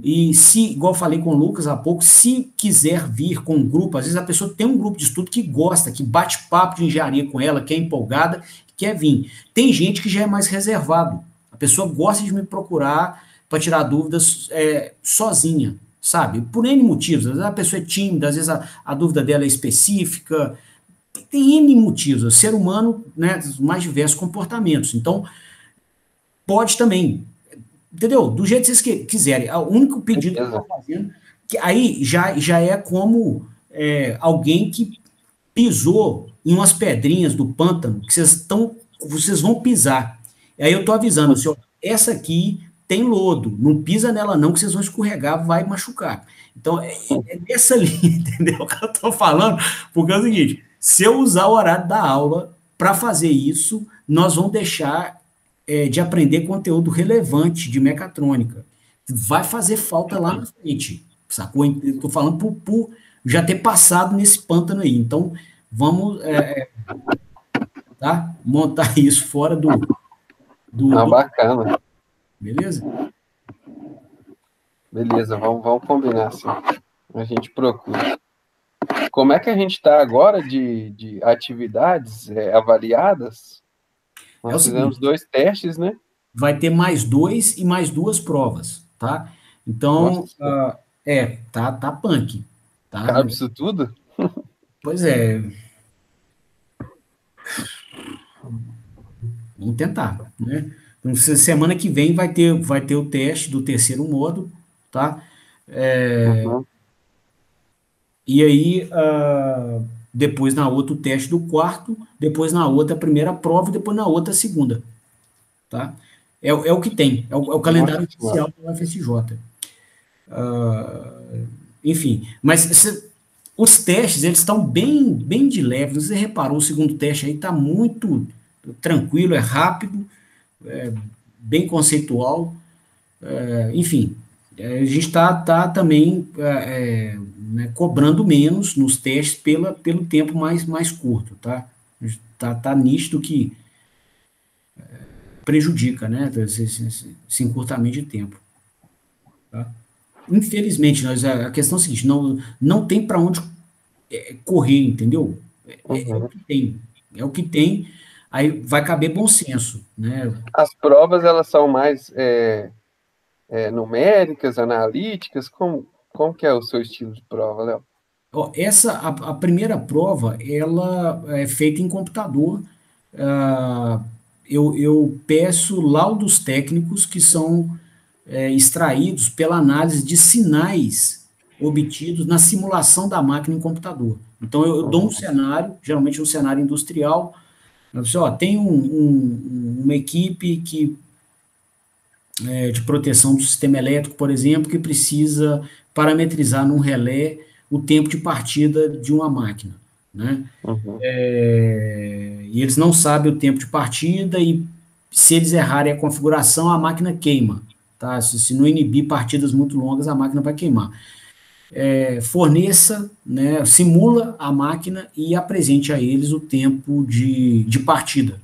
E se, igual eu falei com o Lucas há pouco, se quiser vir com um grupo, às vezes a pessoa tem um grupo de estudo que gosta, que bate papo de engenharia com ela, que é empolgada, quer vir. Tem gente que já é mais reservado. A pessoa gosta de me procurar para tirar dúvidas sozinha, sabe? Por N motivos. Às vezes a pessoa é tímida, às vezes a dúvida dela é específica. Tem N motivos. O ser humano, né, mais diversos comportamentos. Então, pode também, entendeu? Do jeito que vocês quiserem. O único pedido que eu estou Beleza. fazendo, que aí já é como alguém que pisou em umas pedrinhas do pântano, que vocês vão pisar. E aí eu estou avisando, assim, ó, essa aqui tem lodo, não pisa nela não, que vocês vão escorregar, vai machucar. Então, é nessa linha, entendeu? O que eu estou falando, porque é o seguinte, se eu usar o horário da aula para fazer isso, nós vamos deixar de aprender conteúdo relevante de mecatrônica. Vai fazer falta lá na frente, sacou? Estou falando por já ter passado nesse pântano aí. Então, vamos tá? Montar isso fora Não, do. bacana. Beleza? Beleza, vamos combinar assim. A gente procura. Como é que a gente está agora de atividades avaliadas? É o Nós fizemos seguinte: 2 testes, né? vai ter mais 2 e mais 2 provas, tá? Então, Nossa, tá punk, tá? cabe isso tudo? Pois é, vamos tentar, né? Então, semana que vem vai ter o teste do terceiro módulo, tá? Uhum. E aí, depois na outra o teste do quarto, depois na outra a primeira prova e depois na outra a segunda, tá? É o que tem, é o calendário oficial do UFSJ. Enfim, mas os testes, eles estão bem de leve. Você reparou, o segundo teste aí está muito tranquilo, é rápido, bem conceitual. Enfim, a gente está também né, cobrando menos nos testes pelo tempo mais curto, tá? Tá nítido que prejudica, né, esse encurtamento de tempo. Tá? Infelizmente, a questão é a seguinte, não tem para onde correr, entendeu? É o que tem, aí vai caber bom senso, né? As provas, elas são mais numéricas, analíticas, como que é o seu estilo de prova, Léo? Ó, a primeira prova, ela é feita em computador. Ah, eu peço laudos técnicos que são extraídos pela análise de sinais obtidos na simulação da máquina em computador. Então, eu dou um cenário, geralmente um cenário industrial. Tem uma equipe de proteção do sistema elétrico, por exemplo, que precisa parametrizar num relé o tempo de partida de uma máquina, né? E eles não sabem o tempo de partida e se eles errarem a configuração, a máquina queima, tá? Se não inibir partidas muito longas, a máquina vai queimar. Forneça, né, simula a máquina e apresente a eles o tempo de partida,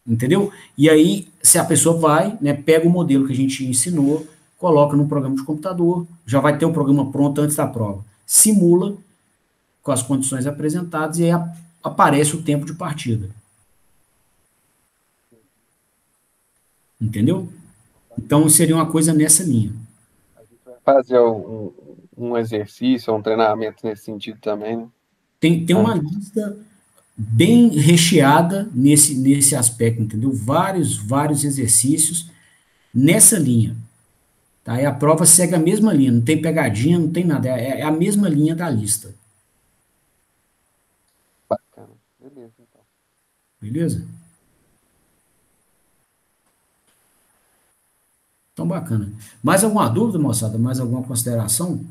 entendeu? E aí, se a pessoa vai, né, pega o modelo que a gente ensinou, coloca no programa de computador, já vai ter o programa pronto antes da prova, simula com as condições apresentadas e aí aparece o tempo de partida. Entendeu? Então, seria uma coisa nessa linha. Fazer um exercício, um treinamento nesse sentido também, né? Tem uma lista bem recheada nesse aspecto, entendeu? Vários exercícios nessa linha. Tá? E a prova segue a mesma linha, não tem pegadinha, não tem nada, é a mesma linha da lista. Bacana. Beleza, então. Beleza? Então, bacana. Mais alguma dúvida, moçada? Mais alguma consideração?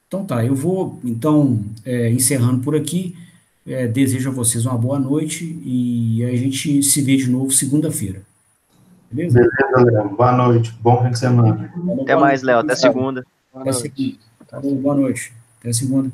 Então tá, eu vou, então, encerrando por aqui. Desejo a vocês uma boa noite e a gente se vê de novo segunda-feira. Beleza? Beleza, Léo. Boa noite. Bom fim de semana. Até mais, Léo. Até segunda. Até segunda. Boa noite. Até segunda.